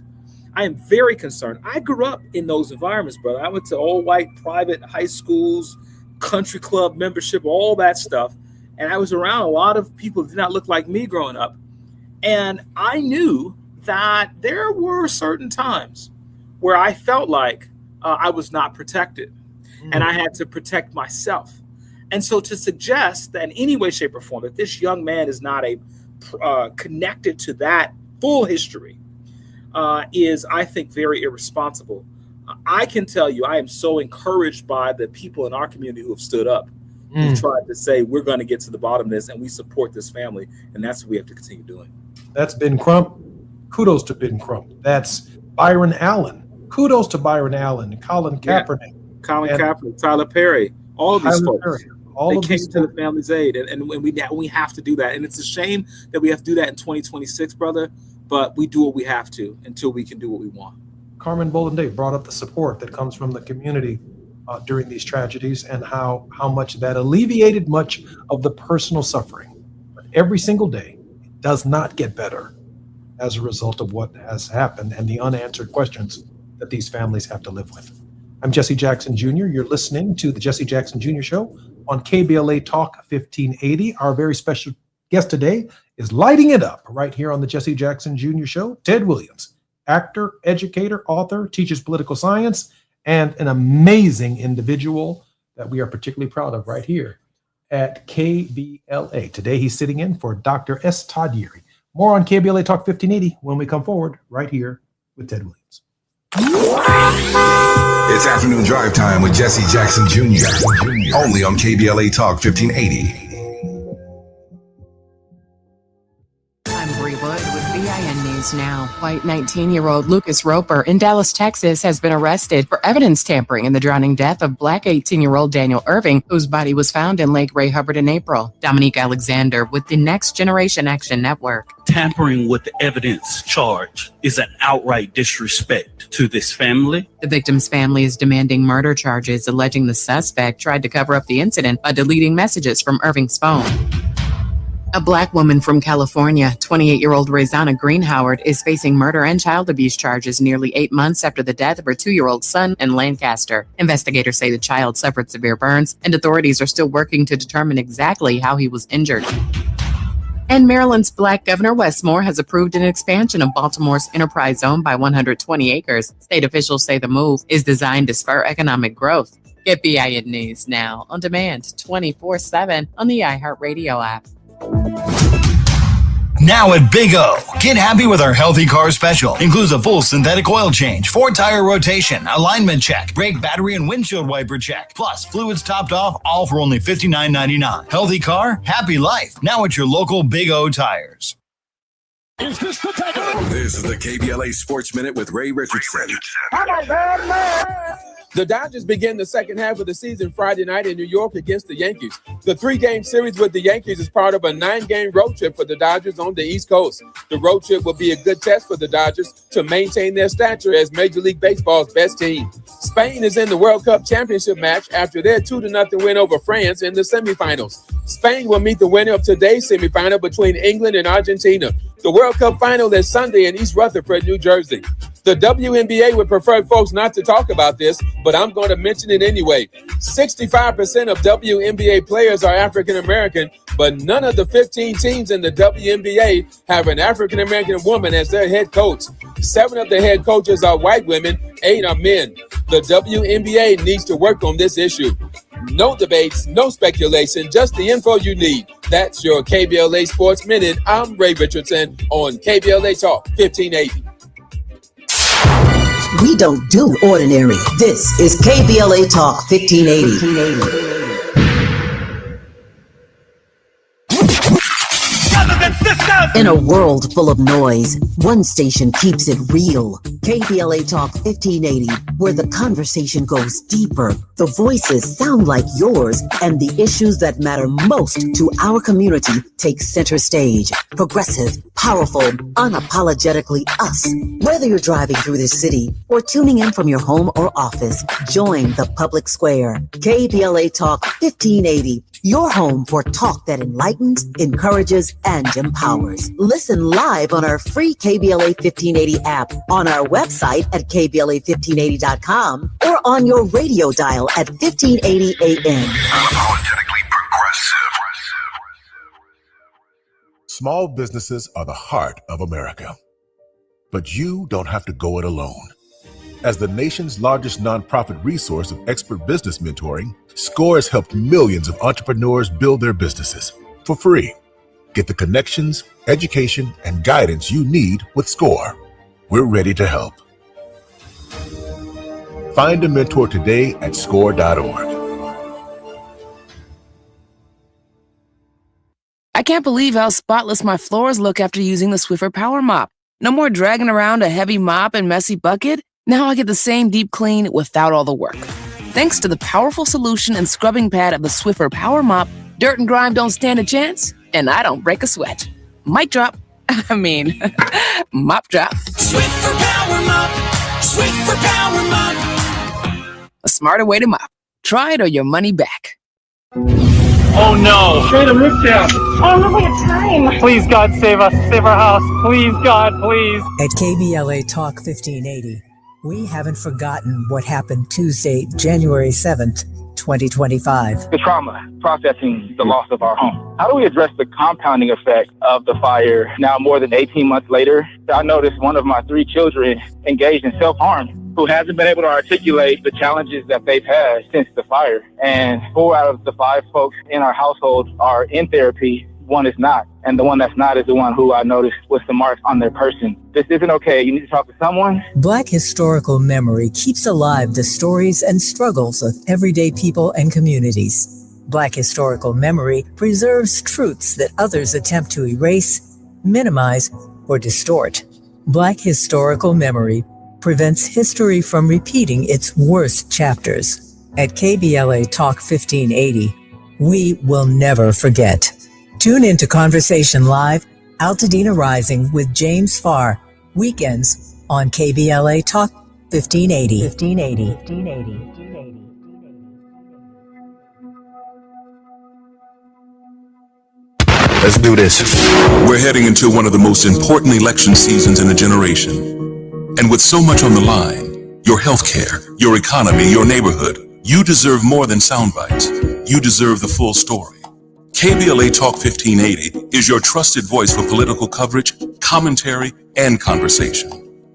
I am very concerned. I grew up in those environments, brother. I went to all white private high schools, country club membership, all that stuff. And I was around a lot of people that did not look like me growing up. And I knew that there were certain times where I felt like I was not protected and I had to protect myself. And so to suggest that in any way, shape, or form that this young man is not connected to that full history is, I think, very irresponsible. I can tell you, I am so encouraged by the people in our community who have stood up, who've tried to say, we're going to get to the bottom of this and we support this family. And that's what we have to continue doing. That's Ben Crump. Kudos to Ben Crump. That's Byron Allen. Kudos to Byron Allen, Colin Kaepernick. Colin Kaepernick, Tyler Perry, all of these folks. Perry. They came to the family's aid, and we have to do that. And it's a shame that we have to do that in 2026, brother, but we do what we have to until we can do what we want. Carmen Bolden brought up the support that comes from the community during these tragedies and how much that alleviated much of the personal suffering. But every single day, it does not get better as a result of what has happened and the unanswered questions that these families have to live with. I'm Jesse Jackson Jr. You're listening to the Jesse Jackson Jr. Show on KBLA Talk 1580. Our very special guest today is lighting it up right here on the Jesse Jackson Jr. Show. Ted Williams, actor, educator, author, teaches political science, and an amazing individual that we are particularly proud of right here at KBLA. Today he's sitting in for Dr. S. Todd Yeary. More on KBLA Talk 1580 when we come forward right here with Ted Williams. It's afternoon drive time with Jesse Jackson Jr. Only on KBLA Talk 1580. I'm Bree Wood with BIN News News Now. White 19-year-old Lucas Roper in Dallas, Texas, has been arrested for evidence tampering in the drowning death of Black 18-year-old Daniel Irving, whose body was found in Lake Ray Hubbard in April. Dominique Alexander with the Next Generation Action Network. Tampering with the evidence charge is an outright disrespect to this family. The victim's family is demanding murder charges, alleging the suspect tried to cover up the incident by deleting messages from Irving's phone. A Black woman from California, 28-year-old Raizana Green Howard, is facing murder and child abuse charges nearly 8 months after the death of her 2-year-old son in Lancaster. Investigators say the child suffered severe burns, and authorities are still working to determine exactly how he was injured. And Maryland's Black Governor Wes Moore has approved an expansion of Baltimore's Enterprise Zone by 120 acres. State officials say the move is designed to spur economic growth. Get BIN News Now on demand 24/7 on the iHeartRadio app. Now at Big O, get happy with our Healthy Car Special. Includes a full synthetic oil change, 4-tire rotation, alignment check, brake, battery, and windshield wiper check. Plus, fluids topped off, all for only $59.99. Healthy car, happy life. Now at your local Big O Tires. This is the KBLA Sports Minute with Ray Richardson. The Dodgers begin the second half of the season Friday night in New York against the Yankees. The 3-game series with the Yankees is part of a 9-game road trip for the Dodgers on the East Coast. The road trip will be a good test for the Dodgers to maintain their stature as Major League Baseball's best team. Spain is in the World Cup championship match after their 2-0 win over France in the semifinals. Spain will meet the winner of today's semifinal between England and Argentina. The World Cup final is Sunday in East Rutherford, New Jersey. The WNBA would prefer folks not to talk about this, but I'm going to mention it anyway. 65% of WNBA players are African American, but none of the 15 teams in the WNBA have an African American woman as their head coach. 7 of the head coaches are white women, 8 are men. The WNBA needs to work on this issue. No debates, no speculation, just the info you need. That's your KBLA Sports Minute. I'm Ray Richardson on KBLA Talk 1580. We don't do ordinary. This is KBLA Talk 1580. In a world full of noise, one station keeps it real. KBLA Talk 1580, where the conversation goes deeper, the voices sound like yours, and the issues that matter most to our community take center stage. Progressive, powerful, unapologetically us. Whether you're driving through this city or tuning in from your home or office, join the public square. KBLA Talk 1580. Your home for talk that enlightens, encourages, and empowers. Listen live on our free KBLA 1580 app, on our website at KBLA1580.com, or on your radio dial at 1580 AM. Unapologetically progressive. Small businesses are the heart of America. But you don't have to go it alone. As the nation's largest nonprofit resource of expert business mentoring, SCORE has helped millions of entrepreneurs build their businesses for free. Get the connections, education, and guidance you need with SCORE. We're ready to help. Find a mentor today at score.org. I can't believe how spotless my floors look after using the Swiffer Power Mop. No more dragging around a heavy mop and messy bucket. Now I get the same deep clean without all the work. Thanks to the powerful solution and scrubbing pad of the Swiffer Power Mop, dirt and grime don't stand a chance, and I don't break a sweat. Mic drop. Mop drop. Swiffer Power Mop. Swiffer Power Mop. A smarter way to mop. Try it or your money back. Oh no! Straight a roof down! Oh, look at the time! Please, God, save us. Save our house. Please, God, please. At KBLA Talk 1580, we haven't forgotten what happened Tuesday, January 7th, 2025. The trauma, processing the loss of our home. How do we address the compounding effect of the fire now more than 18 months later? I noticed one of my 3 children engaged in self-harm who hasn't been able to articulate the challenges that they've had since the fire. And 4 out of the 5 folks in our household are in therapy. 1 is not. And the one that's not is the one who I noticed with the marks on their person. This isn't okay. You need to talk to someone. Black historical memory keeps alive the stories and struggles of everyday people and communities. Black historical memory preserves truths that others attempt to erase, minimize, or distort. Black historical memory prevents history from repeating its worst chapters. At KBLA Talk 1580, we will never forget. Tune into Conversation Live, Altadena Rising with James Farr, weekends on KBLA Talk 1580. 1580. Let's do this. We're heading into one of the most important election seasons in a generation. And with so much on the line, your healthcare, your economy, your neighborhood, you deserve more than sound bites. You deserve the full story. KBLA Talk 1580 is your trusted voice for political coverage, commentary, and conversation.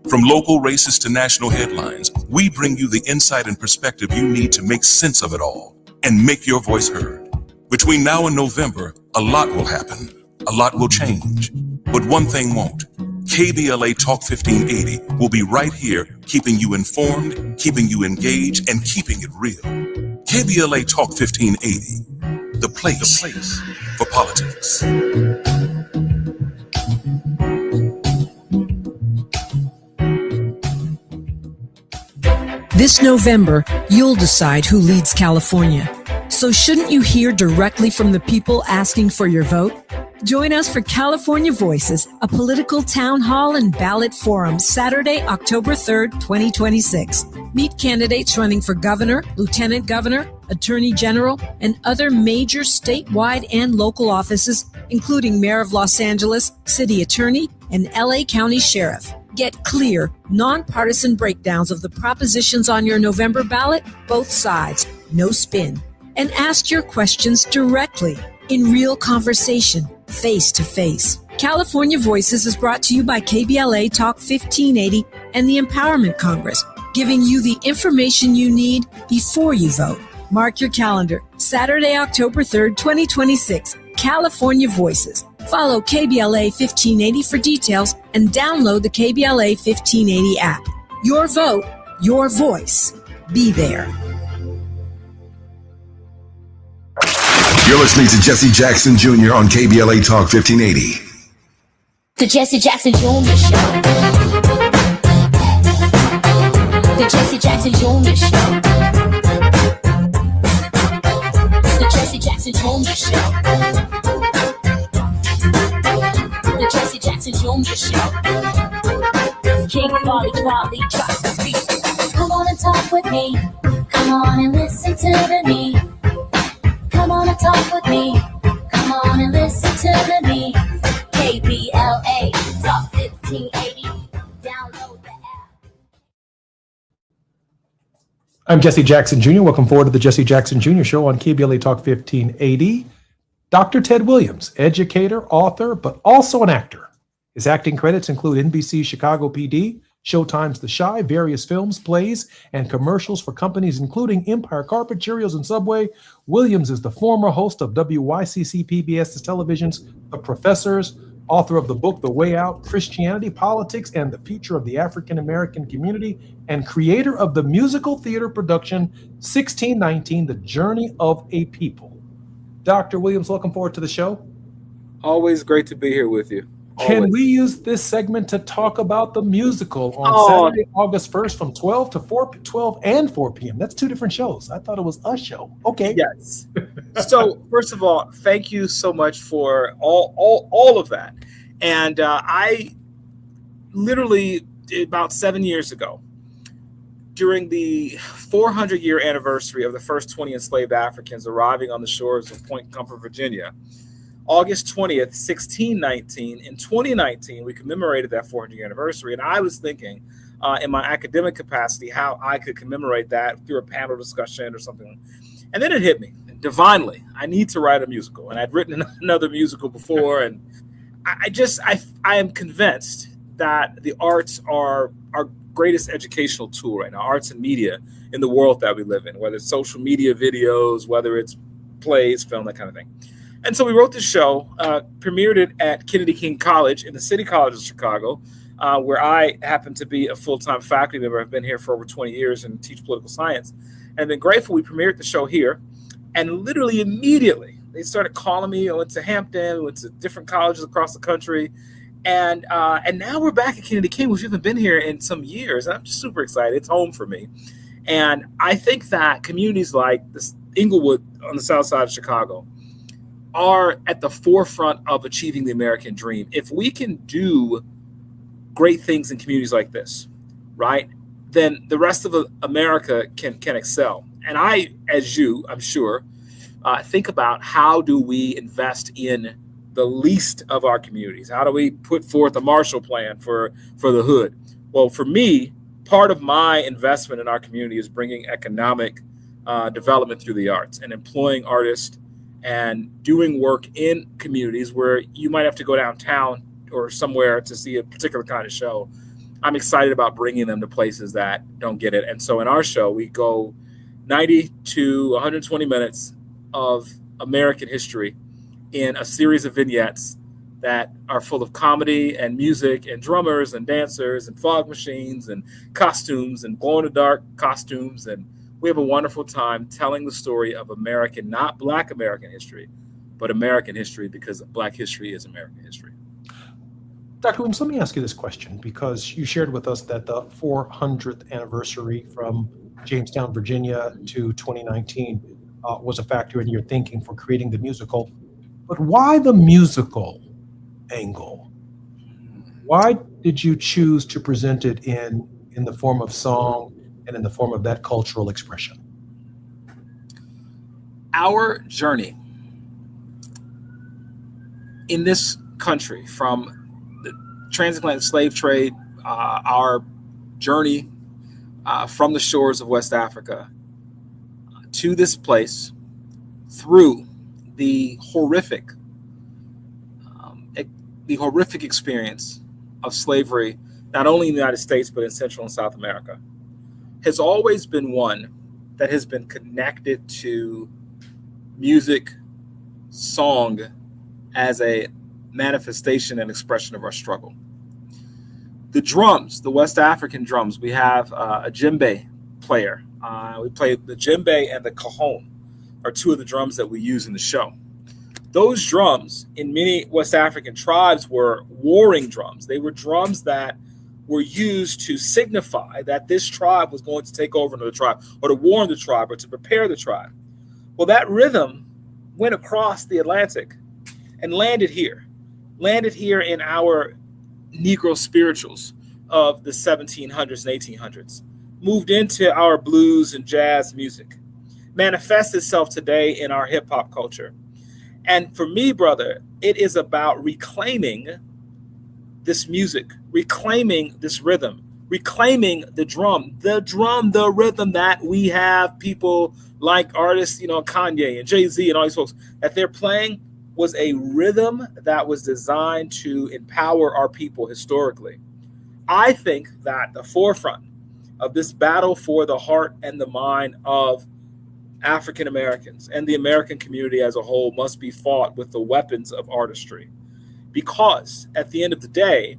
From local races to national headlines, we bring you the insight and perspective you need to make sense of it all and make your voice heard. Between now and November, a lot will happen. A lot will change. But one thing won't. KBLA Talk 1580 will be right here, keeping you informed, keeping you engaged, and keeping it real. KBLA Talk 1580, the place for politics. This November, you'll decide who leads California. So shouldn't you hear directly from the people asking for your vote? Join us for California Voices, a political town hall and ballot forum, Saturday, October 3rd, 2026. Meet candidates running for governor, lieutenant governor, attorney general, and other major statewide and local offices, including mayor of Los Angeles, city attorney, and LA County sheriff. Get clear, nonpartisan breakdowns of the propositions on your November ballot, both sides, no spin. And ask your questions directly, in real conversation, face to face. California Voices is brought to you by KBLA Talk 1580 and the Empowerment Congress, giving you the information you need before you vote. Mark your calendar, Saturday, October 3rd, 2026, California Voices. Follow KBLA 1580 for details and download the KBLA 1580 app. Your vote, your voice. Be there. You're listening to Jesse Jackson Jr. on KBLA Talk 1580. The Jesse Jackson Jr. Show. The Jesse Jackson Jr. Show. The Jesse Jackson Jr. Show. The Jesse Jackson Jr. Show. King Quality drops the beat. Come on and talk with me. Come on and listen to me. Come on and talk with me. Come on and listen to me. KBLA Talk 1580. Download the app. I'm Jesse Jackson Jr. Welcome forward to the Jesse Jackson Jr. Show on KBLA Talk 1580. Dr. Ted Williams, educator, author, but also an actor. His acting credits include NBC Chicago PD, Showtime's The Chi, various films, plays, and commercials for companies including Empire Carpet, Cheerios, and Subway. Williams is the former host of WYCC PBS's television's The Professors, author of the book The Way Out, Christianity, Politics, and the Future of the African American Community, and creator of the musical theater production 1619, The Journey of a People. Dr. Williams, welcome forward to the show. Always great to be here with you. Can we use this segment to talk about the musical on Saturday, August 1st from 12 and 4 p.m.? That's two different shows. I thought it was a show. Okay. Yes. So first of all, thank you so much for all of that. And I literally, about 7 years ago, during the 400-year anniversary of the first 20 enslaved Africans arriving on the shores of Point Comfort, Virginia, August 20th, 1619, in 2019, we commemorated that 400-year anniversary. And I was thinking in my academic capacity how I could commemorate that through a panel discussion or something. And then it hit me divinely. I need to write a musical. And I'd written another musical before. And I am convinced that the arts are our greatest educational tool right now, arts and media in the world that we live in, whether it's social media videos, whether it's plays, film, that kind of thing. And so we wrote this show, premiered it at Kennedy King College in the City College of Chicago, where I happen to be a full-time faculty member. I've been here for over 20 years and teach political science. And then grateful we premiered the show here. And literally immediately, they started calling me. I went to Hampton, went to different colleges across the country. And now we're back at Kennedy King, which we haven't been here in some years. I'm just super excited. It's home for me. And I think that communities like this Inglewood on the south side of Chicago are at the forefront of achieving the American dream. If we can do great things in communities like this, right, then the rest of America can excel. And I, as you, I'm sure, think about how do we invest in the least of our communities? How do we put forth a Marshall Plan for the hood? Well, for me, part of my investment in our community is bringing economic development through the arts and employing artists and doing work in communities where you might have to go downtown or somewhere to see a particular kind of show. I'm excited about bringing them to places that don't get it. And so in our show, we go 90 to 120 minutes of American history in a series of vignettes that are full of comedy and music and drummers and dancers and fog machines and costumes and glow-in-the-dark costumes. And we have a wonderful time telling the story of American, not Black American history, but American history, because Black history is American history. Dr. Williams, let me ask you this question, because you shared with us that the 400th anniversary from Jamestown, Virginia to 2019 was a factor in your thinking for creating the musical. But why the musical angle? Why did you choose to present it in the form of song and in the form of that cultural expression? Our journey in this country, from the transatlantic slave trade, our journey from the shores of West Africa to this place, through the horrific experience of slavery, not only in the United States, but in Central and South America, has always been one that has been connected to music, song, as a manifestation and expression of our struggle. The drums, the West African drums, we have a djembe player. We play the djembe and the cajon are two of the drums that we use in the show. Those drums in many West African tribes were warring drums. They were drums that were used to signify that this tribe was going to take over another tribe, or to warn the tribe, or to prepare the tribe. Well, that rhythm went across the Atlantic and landed here in our Negro spirituals of the 1700s and 1800s, moved into our blues and jazz music, manifests itself today in our hip hop culture. And for me, brother, it is about reclaiming this music, reclaiming this rhythm, reclaiming the rhythm that we have people like artists, Kanye and Jay-Z and all these folks, that they're playing was a rhythm that was designed to empower our people historically. I think that the forefront of this battle for the heart and the mind of African Americans and the American community as a whole must be fought with the weapons of artistry. Because at the end of the day,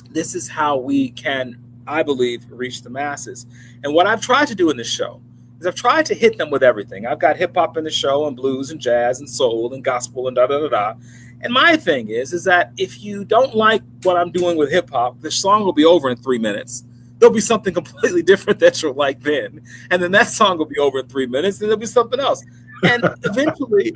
this is how we can, I believe, reach the masses. And what I've tried to do in this show is I've tried to hit them with everything. I've got hip hop in the show, and blues and jazz and soul and gospel and da-da-da-da. And my thing is that if you don't like what I'm doing with hip hop, the song will be over in 3 minutes. There'll be something completely different that you'll like then. And then that song will be over in 3 minutes, and there'll be something else. And eventually,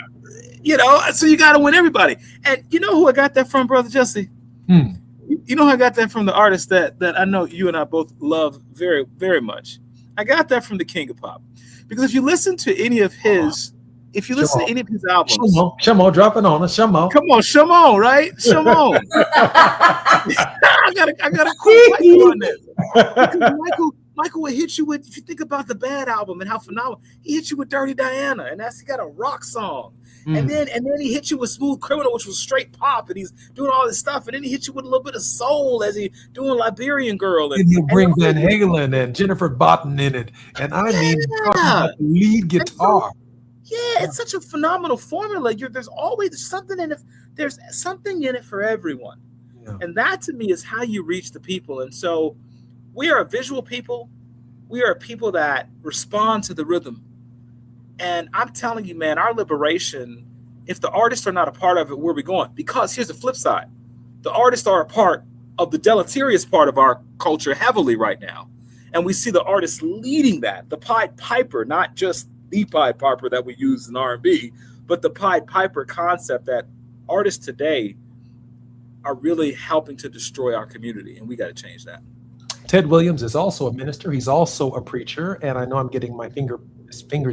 so you got to win everybody. And you know who I got that from, Brother Jesse? You know who I got that from? The artist that I know you and I both love very, very much. I got that from the King of Pop. Because if you listen to any of his, to any of his albums. Shamo, drop it on us, Shamo. Come on, Shamo, right? Shamo. I got a cool Michael on this. Because Michael will hit you with, if you think about the Bad album and how phenomenal, he hit you with Dirty Diana, and he got a rock song. And then he hit you with Smooth Criminal, which was straight pop, and he's doing all this stuff. And then he hit you with a little bit of soul as he doing Liberian Girl. And he'll bring Van Halen and Jennifer Botten in it. And I mean, talking about the lead guitar. Yeah, it's such a phenomenal formula. There's always something in it. There's something in it for everyone. Yeah. And that to me is how you reach the people. And so we are a visual people. We are a people that respond to the rhythm. And I'm telling you, man, our liberation, if the artists are not a part of it, where are we going? Because here's the flip side. The artists are a part of the deleterious part of our culture heavily right now. And we see the artists leading that, the Pied Piper, not just the Pied Piper that we use in R&B, but the Pied Piper concept that artists today are really helping to destroy our community, and we got to change that. Ted Williams is also a minister. He's also a preacher, and I know I'm getting my fingers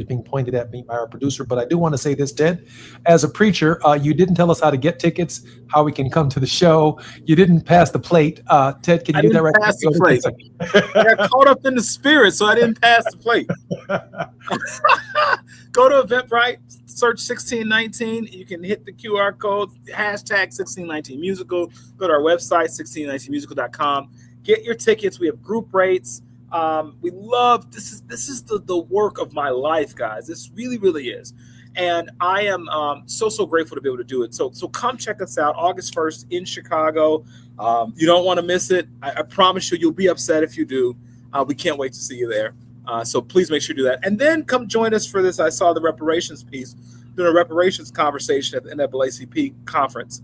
being pointed at me by our producer, but I do want to say this, Ted. As a preacher, you didn't tell us how to get tickets, how we can come to the show. You didn't pass the plate. Ted, can you do that right now? I didn't pass the plate. I got caught up in the spirit, so I didn't pass the plate. Go to Eventbrite, search 1619. You can hit the QR code, hashtag 1619musical. Go to our website, 1619musical.com. Get your tickets. We have group rates. We love this is the work of my life, guys. This really, really is. And I am so grateful to be able to do it. So come check us out August 1st in Chicago. You don't want to miss it. I promise you'll be upset if you do. We can't wait to see you there. So please make sure you do that. And then come join us for this. I saw the reparations piece, doing a reparations conversation at the NAACP conference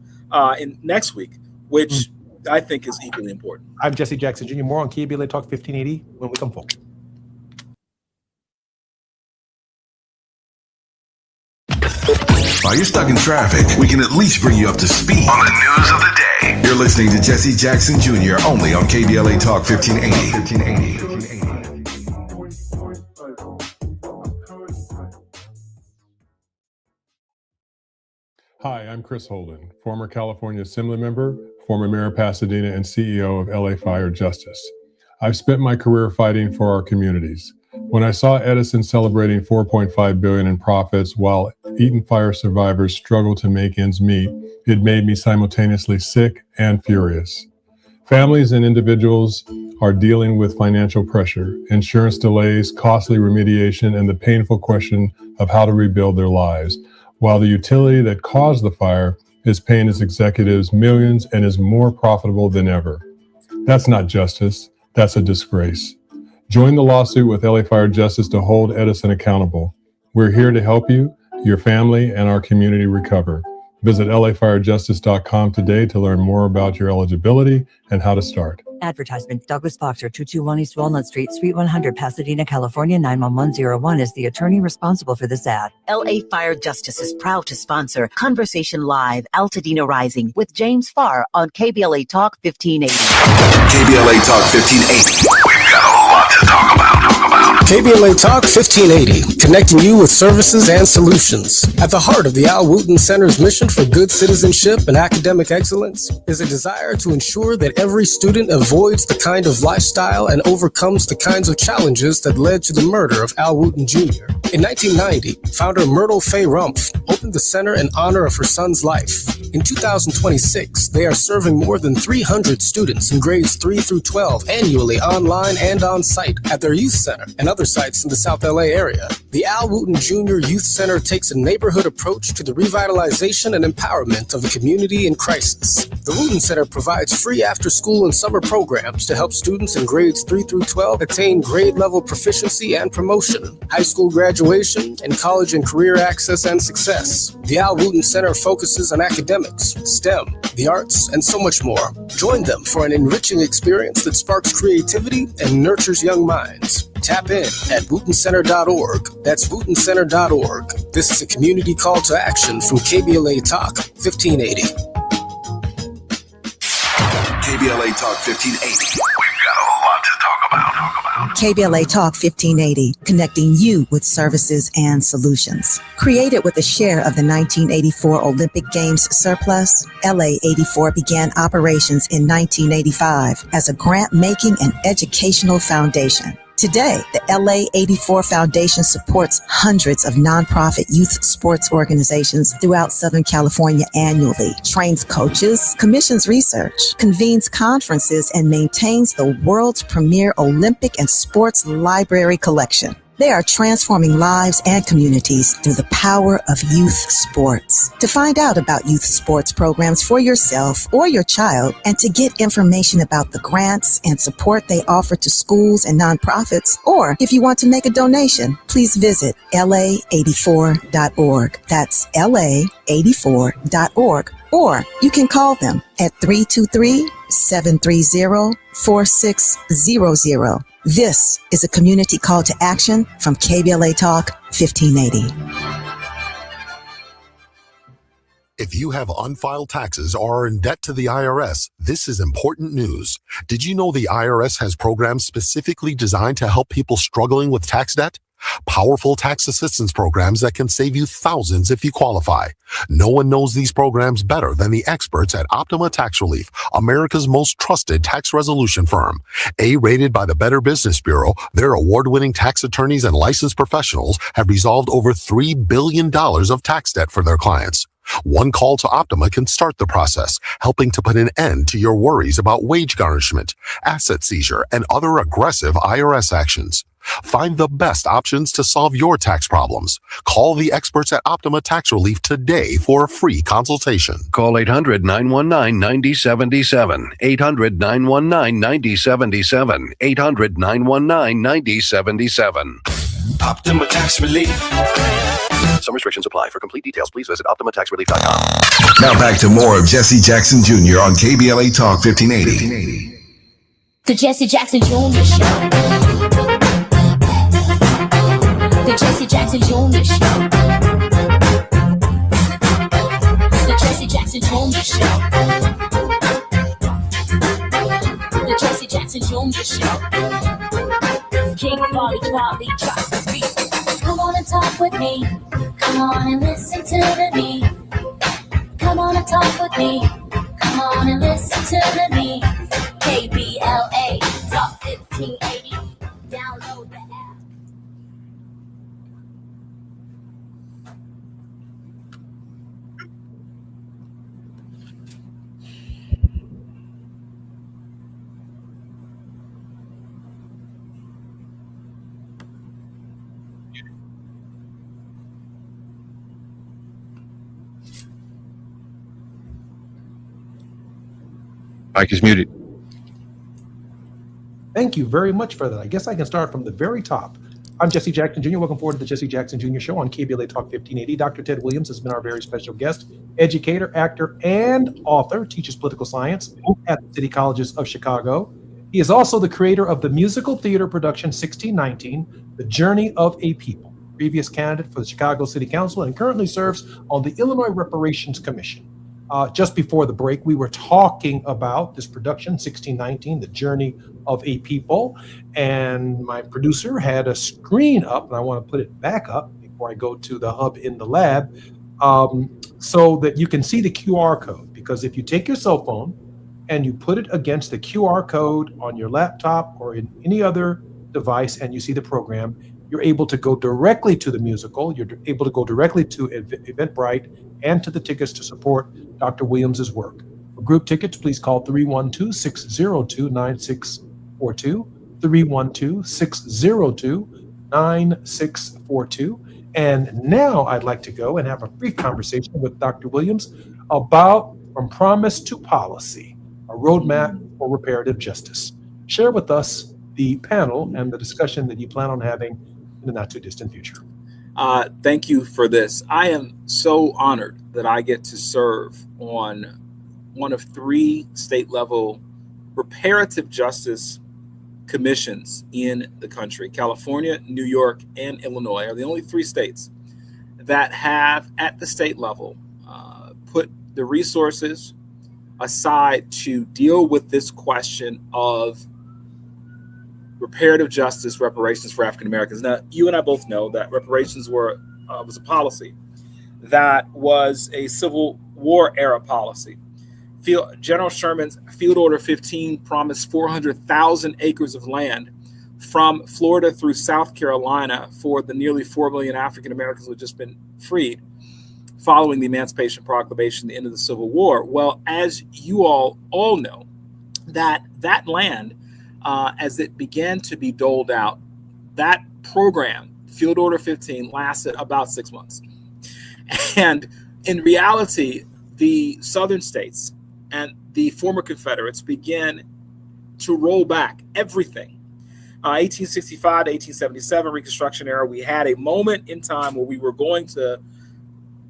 in next week, which I think is equally important. I'm Jesse Jackson Jr. More on KBLA Talk 1580 when we come forward. While you're stuck in traffic, we can at least bring you up to speed on the news of the day. You're listening to Jesse Jackson Jr. only on KBLA Talk 1580. Hi, I'm Chris Holden, former California Assembly member, former mayor of Pasadena, and CEO of LA Fire Justice. I've spent my career fighting for our communities. When I saw Edison celebrating $4.5 billion in profits while Eaton Fire survivors struggle to make ends meet, it made me simultaneously sick and furious. Families and individuals are dealing with financial pressure, insurance delays, costly remediation, and the painful question of how to rebuild their lives, while the utility that caused the fire is paying its executives millions and is more profitable than ever. That's not justice. That's a disgrace. Join the lawsuit with LA Fire Justice to hold Edison accountable. We're here to help you, your family, and our community recover. Visit lafirejustice.com today to learn more about your eligibility and how to start. Advertisement. Douglas Boxer, 221 East Walnut Street, Suite 100, Pasadena, California, 91101 is the attorney responsible for this ad. LA Fire Justice is proud to sponsor Conversation Live, Altadena Rising with James Farr on KBLA Talk 1580. KBLA Talk 1580. We've got a lot to talk about. KBLA Talk 1580, connecting you with services and solutions. At the heart of the Al Wooten Center's mission for good citizenship and academic excellence is a desire to ensure that every student avoids the kind of lifestyle and overcomes the kinds of challenges that led to the murder of Al Wooten Jr. In 1990, founder Myrtle Fay Rumpf opened the center in honor of her son's life. In 2026, they are serving more than 300 students in grades 3 through 12 annually online and on site at their youth center and other sites in the South LA area. The Al Wooten Jr. Youth Center takes a neighborhood approach to the revitalization and empowerment of a community in crisis. The Wooten Center provides free after-school and summer programs to help students in grades 3 through 12 attain grade-level proficiency and promotion, high school graduation, and college and career access and success. The Al Wooten Center focuses on academics, STEM, the arts, and so much more. Join them for an enriching experience that sparks creativity and nurtures young minds. Tap in at WootenCenter.org. That's WootenCenter.org. This is a community call to action from KBLA Talk 1580. KBLA Talk 1580. We've got a lot to talk about. KBLA Talk 1580, connecting you with services and solutions. Created with a share of the 1984 Olympic Games surplus, LA 84 began operations in 1985 as a grant-making and educational foundation. Today, the LA 84 Foundation supports hundreds of nonprofit youth sports organizations throughout Southern California annually, trains coaches, commissions research, convenes conferences, and maintains the world's premier Olympic and sports library collection. They are transforming lives and communities through the power of youth sports. To find out about youth sports programs for yourself or your child, and to get information about the grants and support they offer to schools and nonprofits, or if you want to make a donation, please visit la84.org. That's la84.org. Or you can call them at 323-730-4600. This is a community call to action from KBLA Talk 1580. If you have unfiled taxes or are in debt to the IRS, this is important news. Did you know the IRS has programs specifically designed to help people struggling with tax debt? Powerful tax assistance programs that can save you thousands if you qualify. No one knows these programs better than the experts at Optima Tax Relief, America's most trusted tax resolution firm. A-rated by the Better Business Bureau, their award-winning tax attorneys and licensed professionals have resolved over $3 billion of tax debt for their clients. One call to Optima can start the process, helping to put an end to your worries about wage garnishment, asset seizure, and other aggressive IRS actions. Find the best options to solve your tax problems. Call the experts at Optima Tax Relief today for a free consultation. Call 800-919-9077. 800-919-9077. 800-919-9077. Optima Tax Relief. Some restrictions apply. For complete details, please visit OptimaTaxRelief.com. Now back to more of Jesse Jackson Jr. on KBLA Talk 1580. The Jesse Jackson Jr. Show. The Jesse Jackson Jr. Show. The Jesse Jackson Jr. Show. The Jesse Jackson Jr. Show. King Wally drops the beat. Come on and talk with me. Come on and listen to the me. Come on and talk with me. Come on and listen to the me. KBLA Talk 1580. Download the app. Mic is muted. Thank you very much for that. I guess I can start from the very top. I'm Jesse Jackson Jr. Welcome forward to the Jesse Jackson Jr. Show on KBLA Talk 1580. Dr. Ted Williams has been our very special guest, educator, actor, and author, teaches political science at the City Colleges of Chicago. He is also the creator of the musical theater production 1619, The Journey of a People, previous candidate for the Chicago City Council, and currently serves on the Illinois Reparations Commission. Just before the break, we were talking about this production, 1619, The Journey of a People, and my producer had a screen up, and I want to put it back up before I go to the hub in the lab, so that you can see the QR code, because if you take your cell phone and you put it against the QR code on your laptop or in any other device and you see the program, you're able to go directly to the musical, you're able to go directly to Eventbrite and to the tickets to support Dr. Williams's work. For group tickets, please call 312-602-9642, 312-602-9642. And now I'd like to go and have a brief conversation with Dr. Williams about From Promise to Policy, a roadmap for reparative justice. Share with us the panel and the discussion that you plan on having in the not too distant future. Thank you for this. I am so honored that I get to serve on one of 3 state-level reparative justice commissions in the country. California, New York, and Illinois are the only 3 states that have, at the state level, put the resources aside to deal with this question of reparative justice, reparations for African Americans. Now, you and I both know that reparations was a policy that was a Civil War era policy. General Sherman's Field Order 15 promised 400,000 acres of land from Florida through South Carolina for the nearly 4 million African Americans who had just been freed following the Emancipation Proclamation, the end of the Civil War. Well, as you all know, that land, as it began to be doled out, that program, Field Order 15, lasted about 6 months. And in reality, the southern states and the former Confederates began to roll back everything. 1865 to 1877, Reconstruction era, we had a moment in time where we were going to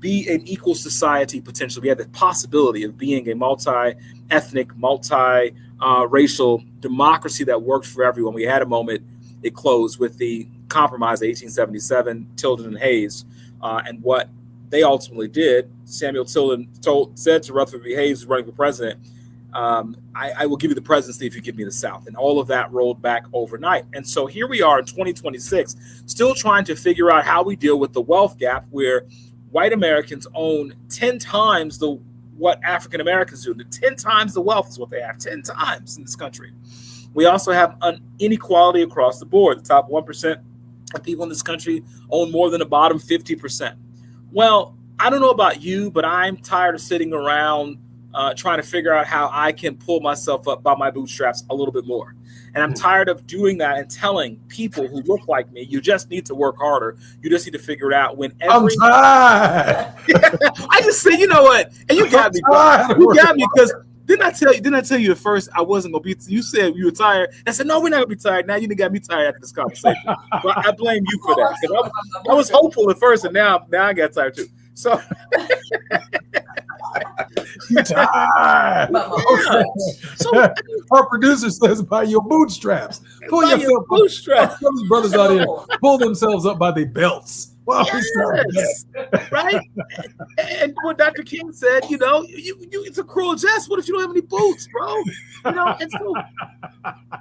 be an equal society potentially. We had the possibility of being a multi-ethnic, multi-racial democracy that worked for everyone. We had a moment, it closed with the compromise of 1877, Tilden and Hayes, and what they ultimately did. Samuel Tilden said to Rutherford B. Hayes, who's running for president, I will give you the presidency if you give me the South. And all of that rolled back overnight. And so here we are in 2026, still trying to figure out how we deal with the wealth gap where white Americans own 10 times what African Americans do. 10 times the wealth is what they have, 10 times in this country. We also have an inequality across the board. The top 1% of people in this country own more than the bottom 50%. Well, I don't know about you, but I'm tired of sitting around trying to figure out how I can pull myself up by my bootstraps a little bit more. And I'm tired of doing that and telling people who look like me, you just need to work harder. You just need to figure it out when every... I just say, you know what? And you got me. You got me because didn't I tell you at first I wasn't going to be... You said you were tired. I said, no, we're not going to be tired. Now you got me tired after this conversation. But I blame you for that. I was hopeful at first and now I got tired too. So... So our producer says, by your bootstraps. Pull yourself bootstraps. Some of these brothers out here pull themselves up by their belts. Wow, yes, right? And what Dr. King said, you know, it's a cruel jest. What if you don't have any boots, bro? You know, and so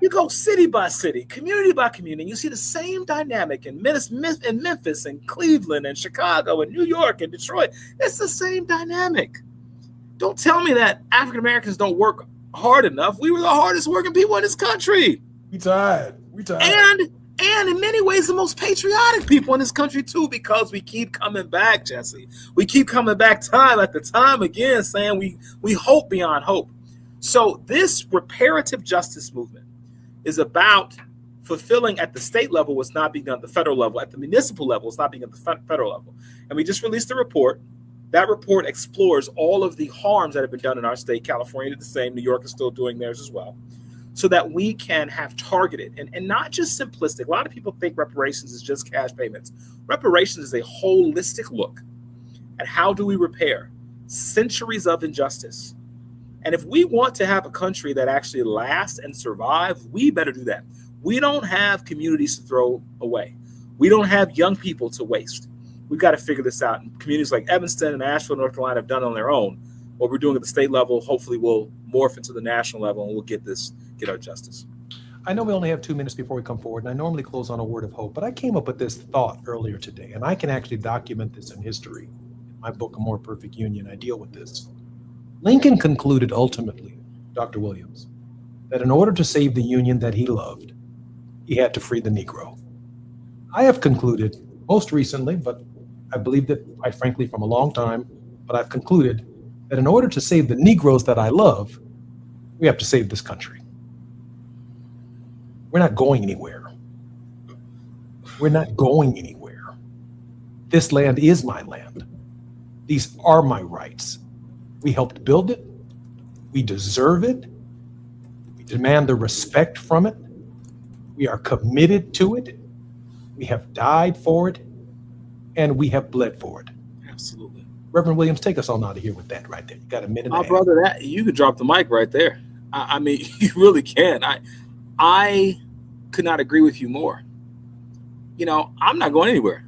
you go city by city, community by community. You see the same dynamic in Memphis and Cleveland and Chicago and New York and Detroit. It's the same dynamic. Don't tell me that African Americans don't work hard enough. We were the hardest working people in this country. We tired. And in many ways, the most patriotic people in this country, too, because we keep coming back, Jesse. We keep coming back time after time again, saying we hope beyond hope. So this reparative justice movement is about fulfilling at the state level what's not being done at the federal level, at the municipal level, it's not being at the federal level. And we just released a report. That report explores all of the harms that have been done in our state. California did the same. New York is still doing theirs as well. So that we can have targeted and not just simplistic. A lot of people think reparations is just cash payments. Reparations is a holistic look at how do we repair centuries of injustice. And if we want to have a country that actually lasts and survive, we better do that. We don't have communities to throw away. We don't have young people to waste. We've got to figure this out. And communities like Evanston and Asheville, North Carolina have done it on their own. What we're doing at the state level, hopefully we'll morph into the national level and we'll get our justice. I know we only have 2 minutes before we come forward, and I normally close on a word of hope, but I came up with this thought earlier today, and I can actually document this in history. In my book, A More Perfect Union, I deal with this. Lincoln concluded ultimately, Dr. Williams, that in order to save the Union that he loved, he had to free the Negro. I have concluded, most recently, but I believed it, quite frankly, from a long time, but I've concluded that in order to save the Negroes that I love, we have to save this country. We're not going anywhere. We're not going anywhere. This land is my land. These are my rights. We helped build it. We deserve it. We demand the respect from it. We are committed to it. We have died for it. And we have bled for it. Absolutely. Reverend Williams, take us on out of here with that right there. You got a minute. My brother, that you could drop the mic right there. I mean, you really can. I could not agree with you more. You know, I'm not going anywhere.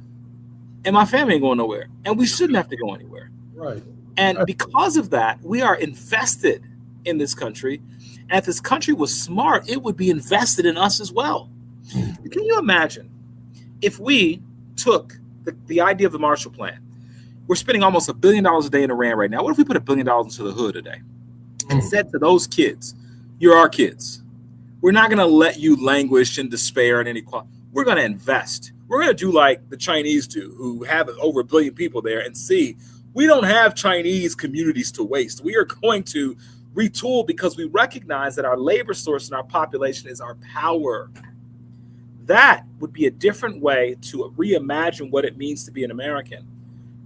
And my family ain't going nowhere. And we shouldn't have to go anywhere. Right. And because of that, we are invested in this country. And if this country was smart, it would be invested in us as well. Can you imagine if we took the idea of the Marshall Plan? We're spending almost $1 billion a day in Iran right now. What if we put $1 billion into the hood today and said to those kids, you're our kids. We're not going to let you languish in despair and inequality. We're going to invest. We're going to do like the Chinese do, who have over 1 billion people there, and see we don't have Chinese communities to waste. We are going to retool because we recognize that our labor source and our population is our power. That would be a different way to reimagine what it means to be an American.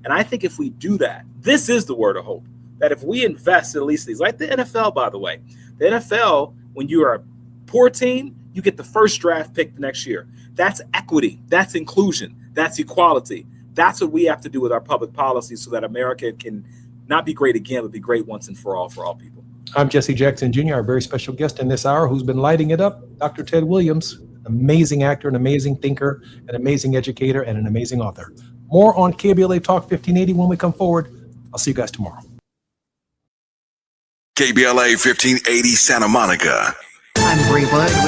And I think if we do that, this is the word of hope, that if we invest in at least these, like the NFL, by the way, the NFL, when you are a poor team, you get the first draft pick the next year. That's equity. That's inclusion. That's equality. That's what we have to do with our public policy so that America can not be great again, but be great once and for all people. I'm Jesse Jackson Jr., our very special guest in this hour who's been lighting it up, Dr. Ted Williams, an amazing actor, an amazing thinker, an amazing educator, and an amazing author. More on KBLA Talk 1580 when we come forward. I'll see you guys tomorrow. KBLA 1580 Santa Monica. I'm Bree Wood.